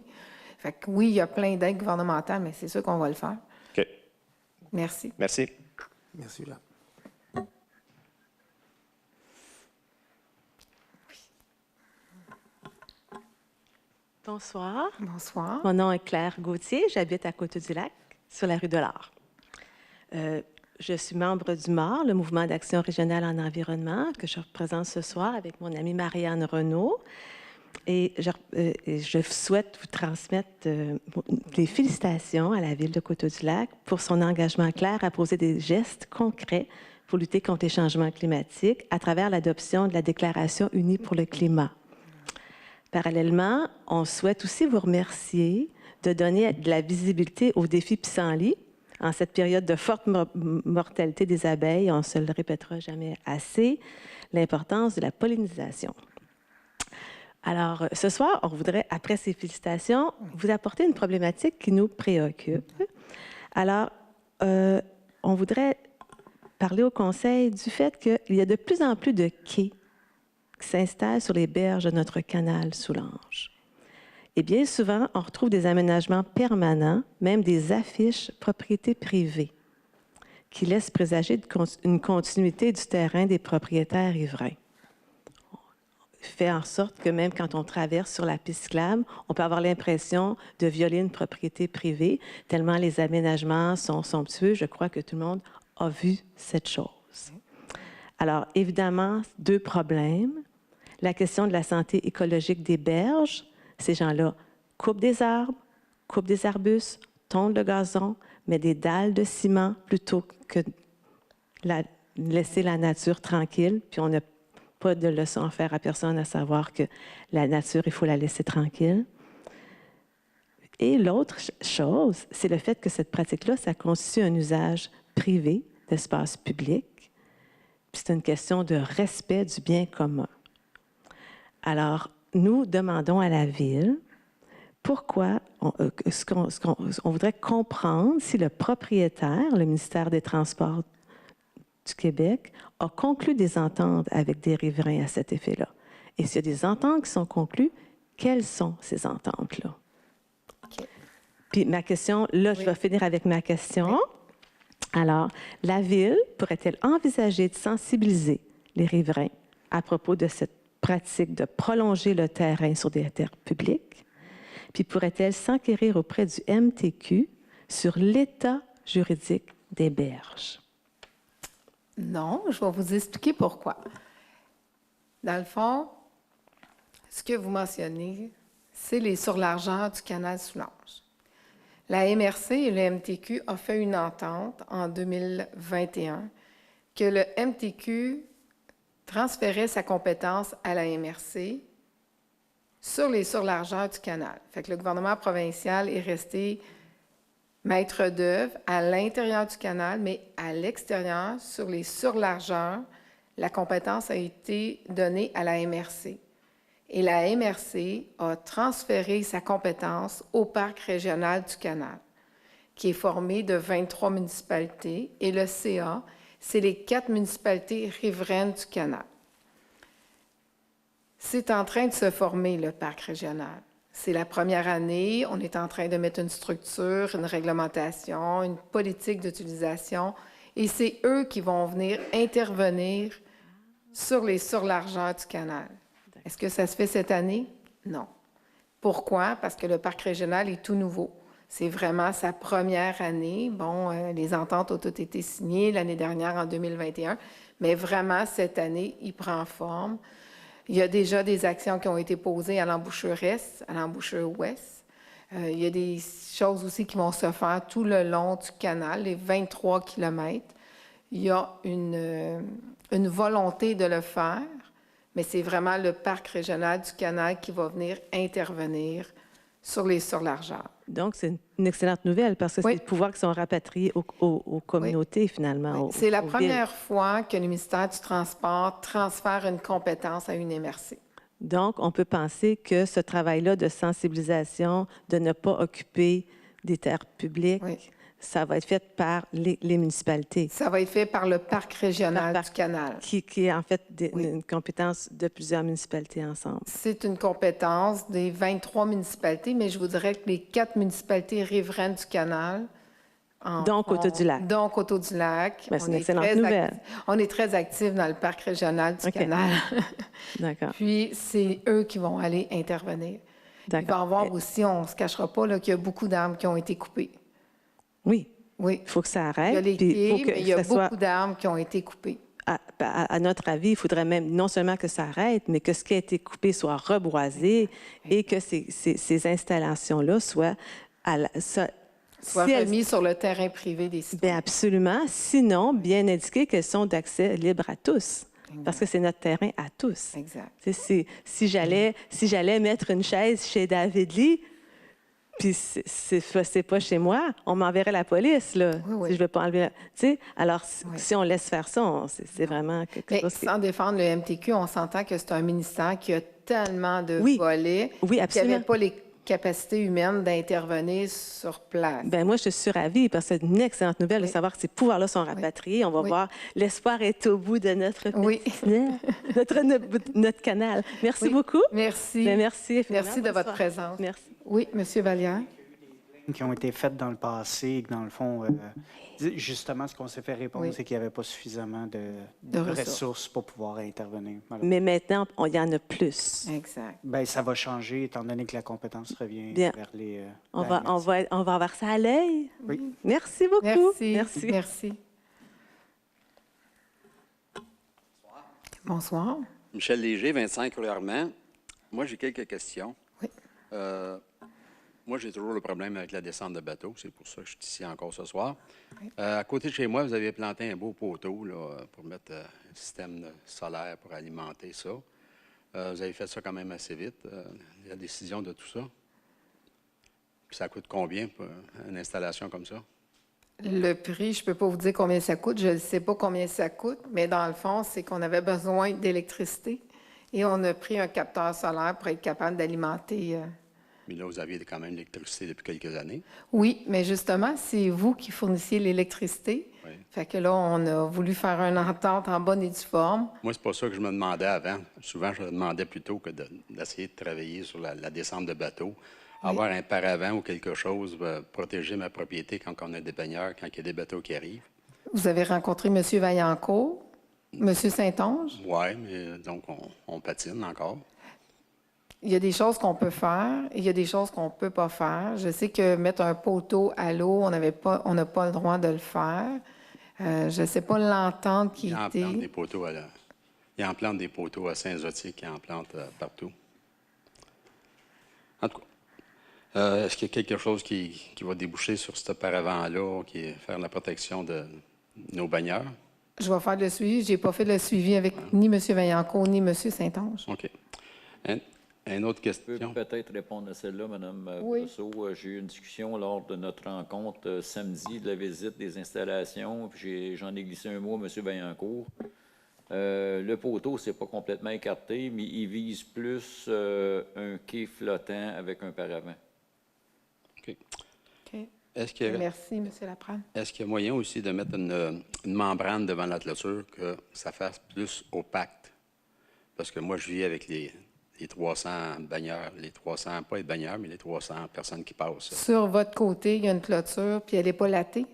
Fait que oui, il y a plein d'aides gouvernementales, mais c'est sûr qu'on va le faire. OK. Merci. Merci. Merci, Jean. Bonsoir. Bonsoir. Mon nom est Claire Gauthier. J'habite à Coteau-du-Lac, sur la rue de l'Art. Je suis membre du MAR, le Mouvement d'action régionale en environnement, que je représente ce soir avec mon amie Marianne Renaud. Et je souhaite vous transmettre des félicitations à la Ville de Coteau-du-Lac pour son engagement clair à poser des gestes concrets pour lutter contre les changements climatiques à travers l'adoption de la Déclaration unie pour le climat. Parallèlement, on souhaite aussi vous remercier de donner de la visibilité aux défis pissenlits en cette période de forte mortalité des abeilles. On ne se le répétera jamais assez, l'importance de la pollinisation. Alors, ce soir, on voudrait, après ces félicitations, vous apporter une problématique qui nous préoccupe. Alors, on voudrait parler au Conseil du fait qu'il y a de plus en plus de quais qui s'installent sur les berges de notre canal Soulanges. Et bien souvent, on retrouve des aménagements permanents, même des affiches propriété privée, qui laissent présager une continuité du terrain des propriétaires riverains. Fait en sorte que même quand on traverse sur la piste cyclable, on peut avoir l'impression de violer une propriété privée, tellement les aménagements sont somptueux. Je crois que tout le monde a vu cette chose. Alors, évidemment, deux problèmes. La question de la santé écologique des berges. Ces gens-là coupent des arbres, coupent des arbustes, tondent le gazon, mettent des dalles de ciment plutôt que laisser la nature tranquille. Puis on n'a pas de leçon à faire à personne à savoir que la nature, il faut la laisser tranquille. Et l'autre chose, c'est le fait que cette pratique-là, ça constitue un usage privé d'espace public. Puis c'est une question de respect du bien commun. Alors, nous demandons à la Ville pourquoi on voudrait comprendre si le propriétaire, le ministère des Transports du Québec, a conclu des ententes avec des riverains à cet effet-là. Et s'il y a des ententes qui sont conclues, quelles sont ces ententes-là? Okay. Puis ma question, là, je vais finir avec ma question. Alors, la Ville pourrait-elle envisager de sensibiliser les riverains à propos de cette pratique de prolonger le terrain sur des terres publiques? Puis pourrait-elle s'enquérir auprès du MTQ sur l'état juridique des berges? Non, je vais vous expliquer pourquoi. Dans le fond, ce que vous mentionnez, c'est les surlargeurs du canal Soulanges. La MRC et le MTQ ont fait une entente en 2021 que le MTQ transférait sa compétence à la MRC sur les surlargeurs du canal. Fait que le gouvernement provincial est resté maître d'œuvre à l'intérieur du canal, mais à l'extérieur, sur les surlargeurs, la compétence a été donnée à la MRC. Et la MRC a transféré sa compétence au Parc régional du canal, qui est formé de 23 municipalités, et le CA, c'est les 4 municipalités riveraines du canal. C'est en train de se former, le Parc régional. C'est la première année, on est en train de mettre une structure, une réglementation, une politique d'utilisation, et c'est eux qui vont venir intervenir sur les surlargeurs du canal. Est-ce que ça se fait cette année? Non. Pourquoi? Parce que le Parc régional est tout nouveau. C'est vraiment sa première année. Bon, les ententes ont toutes été signées l'année dernière, en 2021, mais vraiment, cette année, il prend forme. Il y a déjà des actions qui ont été posées à l'embouchure Est, à l'embouchure Ouest. Il y a des choses aussi qui vont se faire tout le long du canal, les 23 kilomètres. Il y a une volonté de le faire, mais c'est vraiment le parc régional du canal qui va venir intervenir sur les surlargeurs. Donc, c'est une excellente nouvelle parce que Oui. c'est des pouvoirs qui sont rapatriés aux communautés, finalement. Oui. C'est la aux première villes. fois que le ministère du Transport transfère une compétence à une MRC. Donc, on peut penser que ce travail-là de sensibilisation, de ne pas occuper des terres publiques, Oui. ça va être fait par les municipalités, Ça va être fait par le parc régional Par- du canal. qui est en fait Oui. une compétence de plusieurs municipalités ensemble. C'est une compétence des 23 municipalités, mais je vous dirais que les 4 municipalités riveraines du canal. Donc, Coteau-du-Lac. Donc, Coteau-du-Lac. Ben, c'est une On est excellente très nouvelle. On est très actifs dans le parc régional du OK. canal. D'accord. Puis, c'est eux qui vont aller intervenir. Il va y D'accord. avoir aussi, on ne se cachera pas, là, qu'il y a beaucoup d'arbres qui ont été coupés. Oui, Oui. il faut que ça Il y arrête. a les puis quais, faut que mais il y a ça soit- beaucoup d'arbres qui ont été coupés. à notre avis, il faudrait même non seulement que ça arrête, mais que ce qui a été coupé soit reboisé et que ces installations-là soient Soit si elles- remis sur le terrain privé des Bien, citoyens. absolument. Sinon, bien indiquer qu'elles sont d'accès libre à tous, parce que c'est notre terrain à tous. Exact. Tu sais, si j'allais mettre une chaise chez David Lee, puis c'est pas chez moi, on m'enverrait la police, là. Oui, oui. Si je ne veux pas enlever tu sais, alors, Oui. si on laisse faire ça, c'est vraiment quelque Mais chose qui... sans défendre le MTQ, on s'entend que c'est un ministère qui a tellement de Oui. volets Oui, qu'il n'y absolument. avait pas les capacités humaines d'intervenir sur place. Ben moi, je suis ravie parce que c'est une excellente nouvelle de Oui. savoir que ces pouvoirs-là sont rapatriés. On va Oui. voir, l'espoir est au bout de notre Oui. petit- notre canal. Merci Oui. beaucoup. Merci. Ben, merci infiniment. Merci de Bonne votre soirée. présence. Merci. Oui, M. Vallière. Qui ont été faites dans le passé et que, dans le fond, justement, ce qu'on s'est fait répondre, Oui. c'est qu'il n'y avait pas suffisamment De ressources. ressources pour pouvoir intervenir. Voilà. Mais maintenant, il y en a plus. Exact. Ben, ça va changer étant donné que la compétence revient Bien. vers les... On la va, MRC. on va avoir ça à l'œil. Oui. Merci beaucoup. Merci. Merci. Bonsoir. Michel Léger, 25 Couleur-Armand. Moi, j'ai quelques questions. Oui. Moi, j'ai toujours le problème avec la descente de bateau. C'est pour ça que je suis ici encore ce soir. Oui. À côté de chez moi, vous avez planté un beau poteau là, pour mettre un système solaire pour alimenter ça. Vous avez fait ça quand même assez vite, la décision de tout ça. Puis ça coûte combien pour une installation comme ça? Le prix, je ne peux pas vous dire combien ça coûte. Je ne sais pas combien ça coûte, mais dans le fond, c'est qu'on avait besoin d'électricité et on a pris un capteur solaire pour être capable d'alimenter. Mais là, vous aviez quand même l'électricité depuis quelques années. Oui, mais justement, c'est vous qui fournissiez l'électricité. Oui. Fait que là, on a voulu faire une entente en bonne et due forme. Moi, c'est pas ça que je me demandais avant. Souvent, je me demandais plutôt que d'essayer de travailler sur la descente de bateau. Avoir un paravent ou quelque chose, protéger ma propriété quand on a des baigneurs, quand il y a des bateaux qui arrivent. Vous avez rencontré M. Vaillancourt, M. Saint-Onge. Oui, mais donc on patine encore. Il y a des choses qu'on peut faire et il y a des choses qu'on ne peut pas faire. Je sais que mettre un poteau à l'eau, on n'a pas le droit de le faire. Je ne sais pas l'entente qui Ils en était. plantent des poteaux ils en plantent des poteaux à Saint-Zotique, ils en plantent partout. En tout cas, est-ce qu'il y a quelque chose qui va déboucher sur ce paravent-là, qui est faire la protection de nos baigneurs? Je vais faire le suivi. Je n'ai pas fait le suivi avec ni M. Vaillancourt ni M. Saint-Onge. OK. Une autre Je peux question? peut-être répondre à celle-là, Mme Oui. Brousseau. J'ai eu une discussion lors de notre rencontre samedi de la visite des installations, puis j'en ai glissé un mot à M. Vaillancourt. Le poteau, c'est pas complètement écarté, mais il vise plus un quai flottant avec un paravent. OK. OK. Est-ce qu'il y a- Merci, M. Laprade. Est-ce qu'il y a moyen aussi de mettre une membrane devant la clôture que ça fasse plus opaque? Parce que moi, je vis avec les 300 baigneurs, les 300, pas les baigneurs, mais les 300 personnes qui passent. Sur votre côté, il y a une clôture, puis elle n'est pas latée.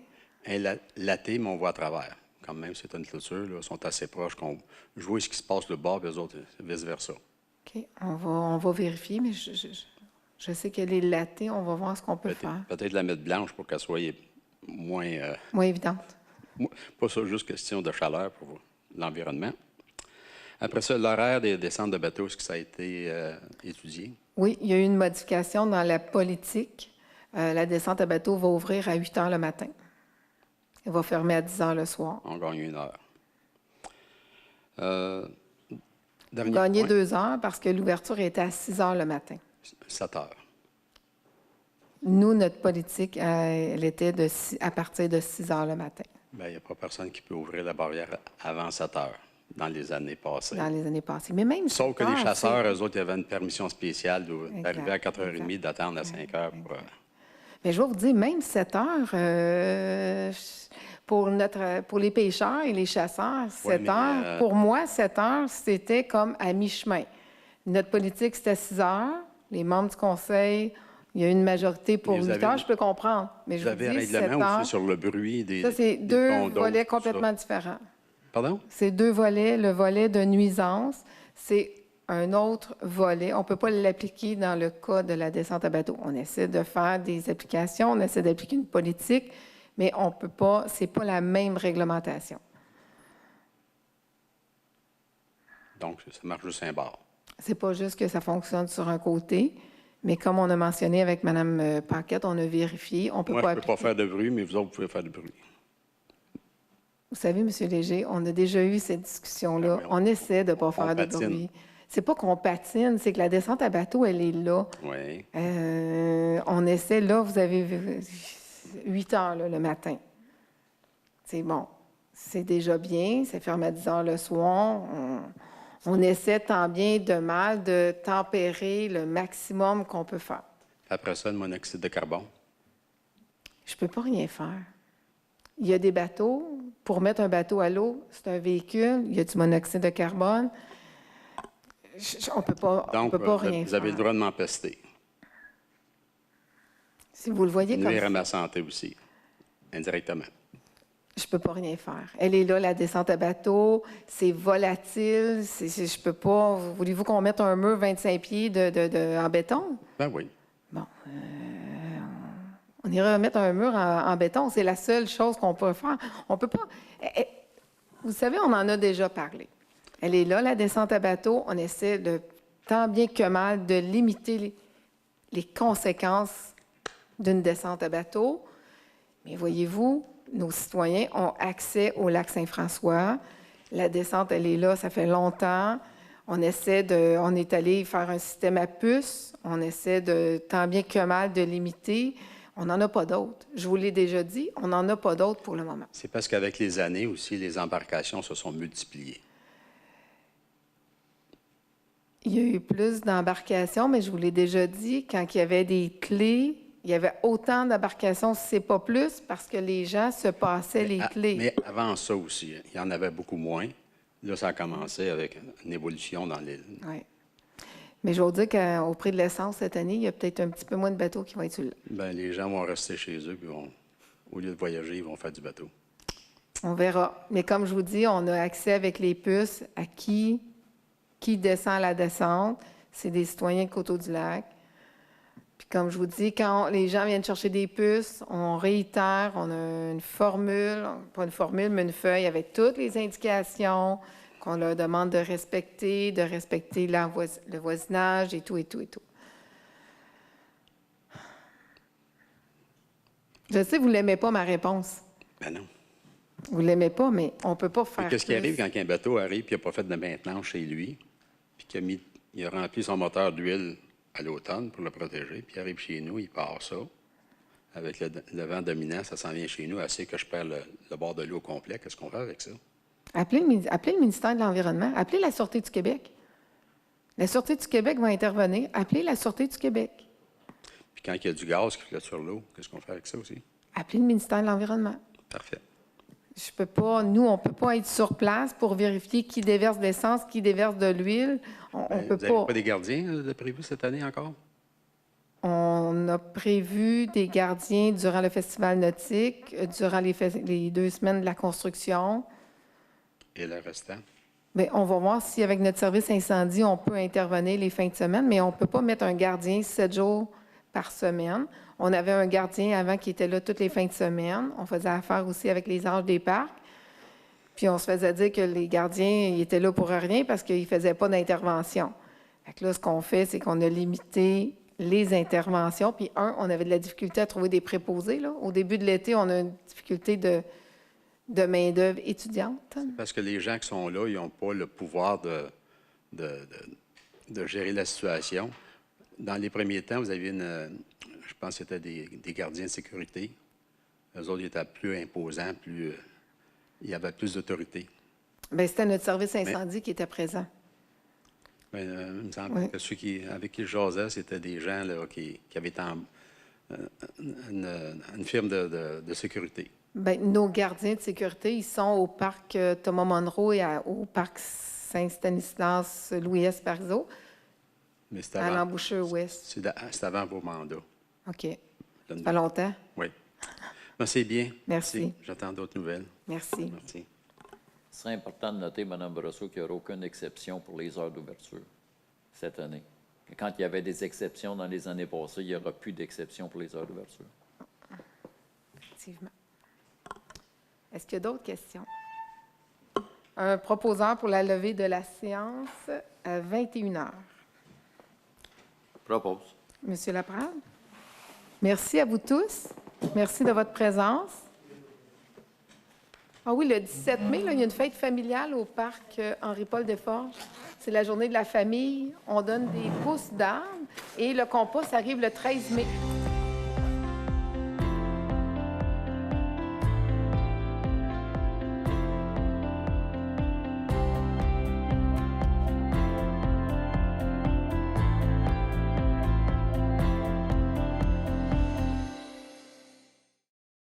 Laté, mais on voit à travers. Quand même, c'est une clôture, là, ils sont assez proches. Je vois ce qui se passe le bord, puis eux autres, vice-versa. OK. On va vérifier, mais je sais qu'elle est latée. On va voir ce qu'on peut faire. Peut-être la mettre blanche pour qu'elle soit moins... Moins évidente. Pas ça, juste question de chaleur pour l'environnement. Après ça, l'horaire des descentes de bateaux, est-ce que ça a été étudié? Oui, il y a eu une modification dans la politique. La descente à bateau va ouvrir à 8 h le matin. Elle va fermer à 10 h le soir. On gagne 1 heure. Vous Dernier gagnez point, 2 heures parce que l'ouverture était à 6 h le matin. 7 heures. Nous, notre politique, elle était à partir de 6 h le matin, Bien, il n'y a pas personne qui peut ouvrir la barrière avant 7 heures dans les années passées. dans les années passées. Mais même Sauf que 7 les heures, chasseurs, eux autres, ils avaient une permission spéciale d'arriver à Exact, 4h30, d'attendre à 5 heures pour... Mais je vais vous dire, même 7 heures, pour les pêcheurs et les chasseurs, 7 mais, heures, pour moi, 7 heures, c'était comme à mi-chemin. Notre politique, c'était 6 heures. Les membres du conseil, il y a une majorité pour Mais vous 8 avez- heures, je peux comprendre. Mais Vous je vous avez un dis, 7 règlement heures, aussi sur le bruit des ça, c'est des deux ponts d'eau, volets tout ça. complètement différents. Pardon? C'est 2 volets. Le volet de nuisance, c'est un autre volet. On ne peut pas l'appliquer dans le cas de la descente à bateau. On essaie de faire des applications, on essaie d'appliquer une politique, mais on peut pas, c'est pas la même réglementation. Donc, ça marche juste un bar. C'est pas juste que ça fonctionne sur un côté, mais comme on a mentionné avec Mme Paquette, on a vérifié, on peut Moi, pas je ne peux pas appliquer. faire de bruit, mais vous autres, vous pouvez faire du bruit. Vous savez, M. Léger, on a déjà eu cette discussion-là. Ah oui, on essaie de ne pas faire de patine. bruit. C'est pas qu'on patine, c'est que la descente à bateau, elle est là. Oui. On essaie, là, vous avez 8 heures là, le matin. C'est bon. C'est déjà bien. C'est fermé à 10 h le soir. On essaie tant bien de mal de tempérer le maximum qu'on peut faire. Après ça, le monoxyde de carbone. Je ne peux pas rien faire. Il y a des bateaux. Pour mettre un bateau à l'eau, c'est un véhicule. Il y a du monoxyde de carbone. On ne peut pas, Donc, rien vous avez faire. le droit de m'empester. Si vous le voyez comme Nuire à ça, ma santé aussi, indirectement. je ne peux pas rien faire. Elle est là, la descente à bateau. C'est volatile. Je peux pas. Voulez-vous qu'on mette un mur 25 pieds en béton? Ben oui. Bon. On irait mettre un mur en béton. C'est la seule chose qu'on peut faire. On peut pas. Vous savez, on en a déjà parlé. Elle est là, la descente à bateau. On essaie de, tant bien que mal, de limiter les conséquences d'une descente à bateau. Mais voyez-vous, nos citoyens ont accès au lac Saint-François. La descente, elle est là, ça fait longtemps. On est allé faire un système à puces. On essaie de, tant bien que mal, de limiter. On n'en a pas d'autres. Je vous l'ai déjà dit, on n'en a pas d'autres pour le moment. C'est parce qu'avec les années aussi, les embarcations se sont multipliées. Il y a eu plus d'embarcations, mais je vous l'ai déjà dit, quand il y avait des clés, il y avait autant d'embarcations, si ce n'est pas plus, parce que les gens se passaient les clés. Mais avant ça aussi, il y en avait beaucoup moins. Là, ça a commencé avec une évolution dans l'île. Oui. Mais je vais vous dire qu'au prix de l'essence cette année, il y a peut-être un petit peu moins de bateaux qui vont être sur le lac. Bien, les gens vont rester chez eux, puis au lieu de voyager, ils vont faire du bateau. On verra. Mais comme je vous dis, on a accès avec les puces à qui descend à la descente. C'est des citoyens de Coteau-du-Lac. Puis comme je vous dis, quand les gens viennent chercher des puces, on réitère, on a une formule, pas une formule, mais une feuille avec toutes les indications qu'on leur demande de respecter le voisinage et tout, et tout, et tout. Je sais, vous ne l'aimez pas, ma réponse. Ben non. Vous ne l'aimez pas, mais on ne peut pas faire Qu'est-ce qui plus. arrive quand un bateau arrive et il n'a pas fait de maintenance chez lui, puis qu'il a rempli son moteur d'huile à l'automne pour le protéger, puis il arrive chez nous, il part ça. Avec le vent dominant, ça s'en vient chez nous, assez que je perds le bord de l'eau au complet. Qu'est-ce qu'on fait avec ça? Appelez le ministère de l'Environnement. Appelez la Sûreté du Québec. La Sûreté du Québec va intervenir. Appelez la Sûreté du Québec. Puis quand il y a du gaz qui flotte sur l'eau, qu'est-ce qu'on fait avec ça aussi? Appelez le ministère de l'Environnement. Parfait. Je peux pas, nous, on ne peut pas être sur place pour vérifier qui déverse de l'essence, qui déverse de l'huile. On peut Vous n'avez pas des gardiens de prévu cette année encore? On a prévu des gardiens durant le festival nautique, durant les 2 semaines de la construction. Et le restant? Bien, on va voir si, avec notre service incendie, on peut intervenir les fins de semaine, mais on ne peut pas mettre un gardien 7 jours par semaine. On avait un gardien avant qui était là toutes les fins de semaine. On faisait affaire aussi avec les anges des parcs. Puis on se faisait dire que les gardiens ils étaient là pour rien parce qu'ils ne faisaient pas d'intervention. Fait que là, ce qu'on fait, c'est qu'on a limité les interventions. Puis, on avait de la difficulté à trouver des préposés. Là. Au début de l'été, on a une difficulté de main-d'œuvre étudiante. Parce que les gens qui sont là, ils n'ont pas le pouvoir de gérer la situation. Dans les premiers temps, vous aviez je pense que c'était des gardiens de sécurité. Eux autres, ils étaient plus imposants, il y avait plus d'autorité. Bien, c'était notre service incendie qui était présent. Bien, il me semble que ceux avec qui je jasais, c'était des gens là, qui avaient une firme de sécurité. Bien, nos gardiens de sécurité, ils sont au parc Thomas Monroe et au parc Saint-Stanislas Louis-S. Parizeau, à l'embouchure ouest. C'est avant vos mandats. OK. Ça fait longtemps? Oui. Ben, c'est bien. Merci. J'attends d'autres nouvelles. Merci. Merci. Ce serait important de noter, Mme Brosseau, qu'il n'y aura aucune exception pour les heures d'ouverture cette année. Quand il y avait des exceptions dans les années passées, il n'y aura plus d'exception pour les heures d'ouverture. Effectivement. Est-ce qu'il y a d'autres questions? Un proposeur pour la levée de la séance à 21h. Propose. Monsieur Laprade. Merci à vous tous. Merci de votre présence. Ah oui, le 17 mai, là, il y a une fête familiale au parc Henri-Paul Desforges. C'est la journée de la famille. On donne des pousses d'arbres et le compost arrive le 13 mai.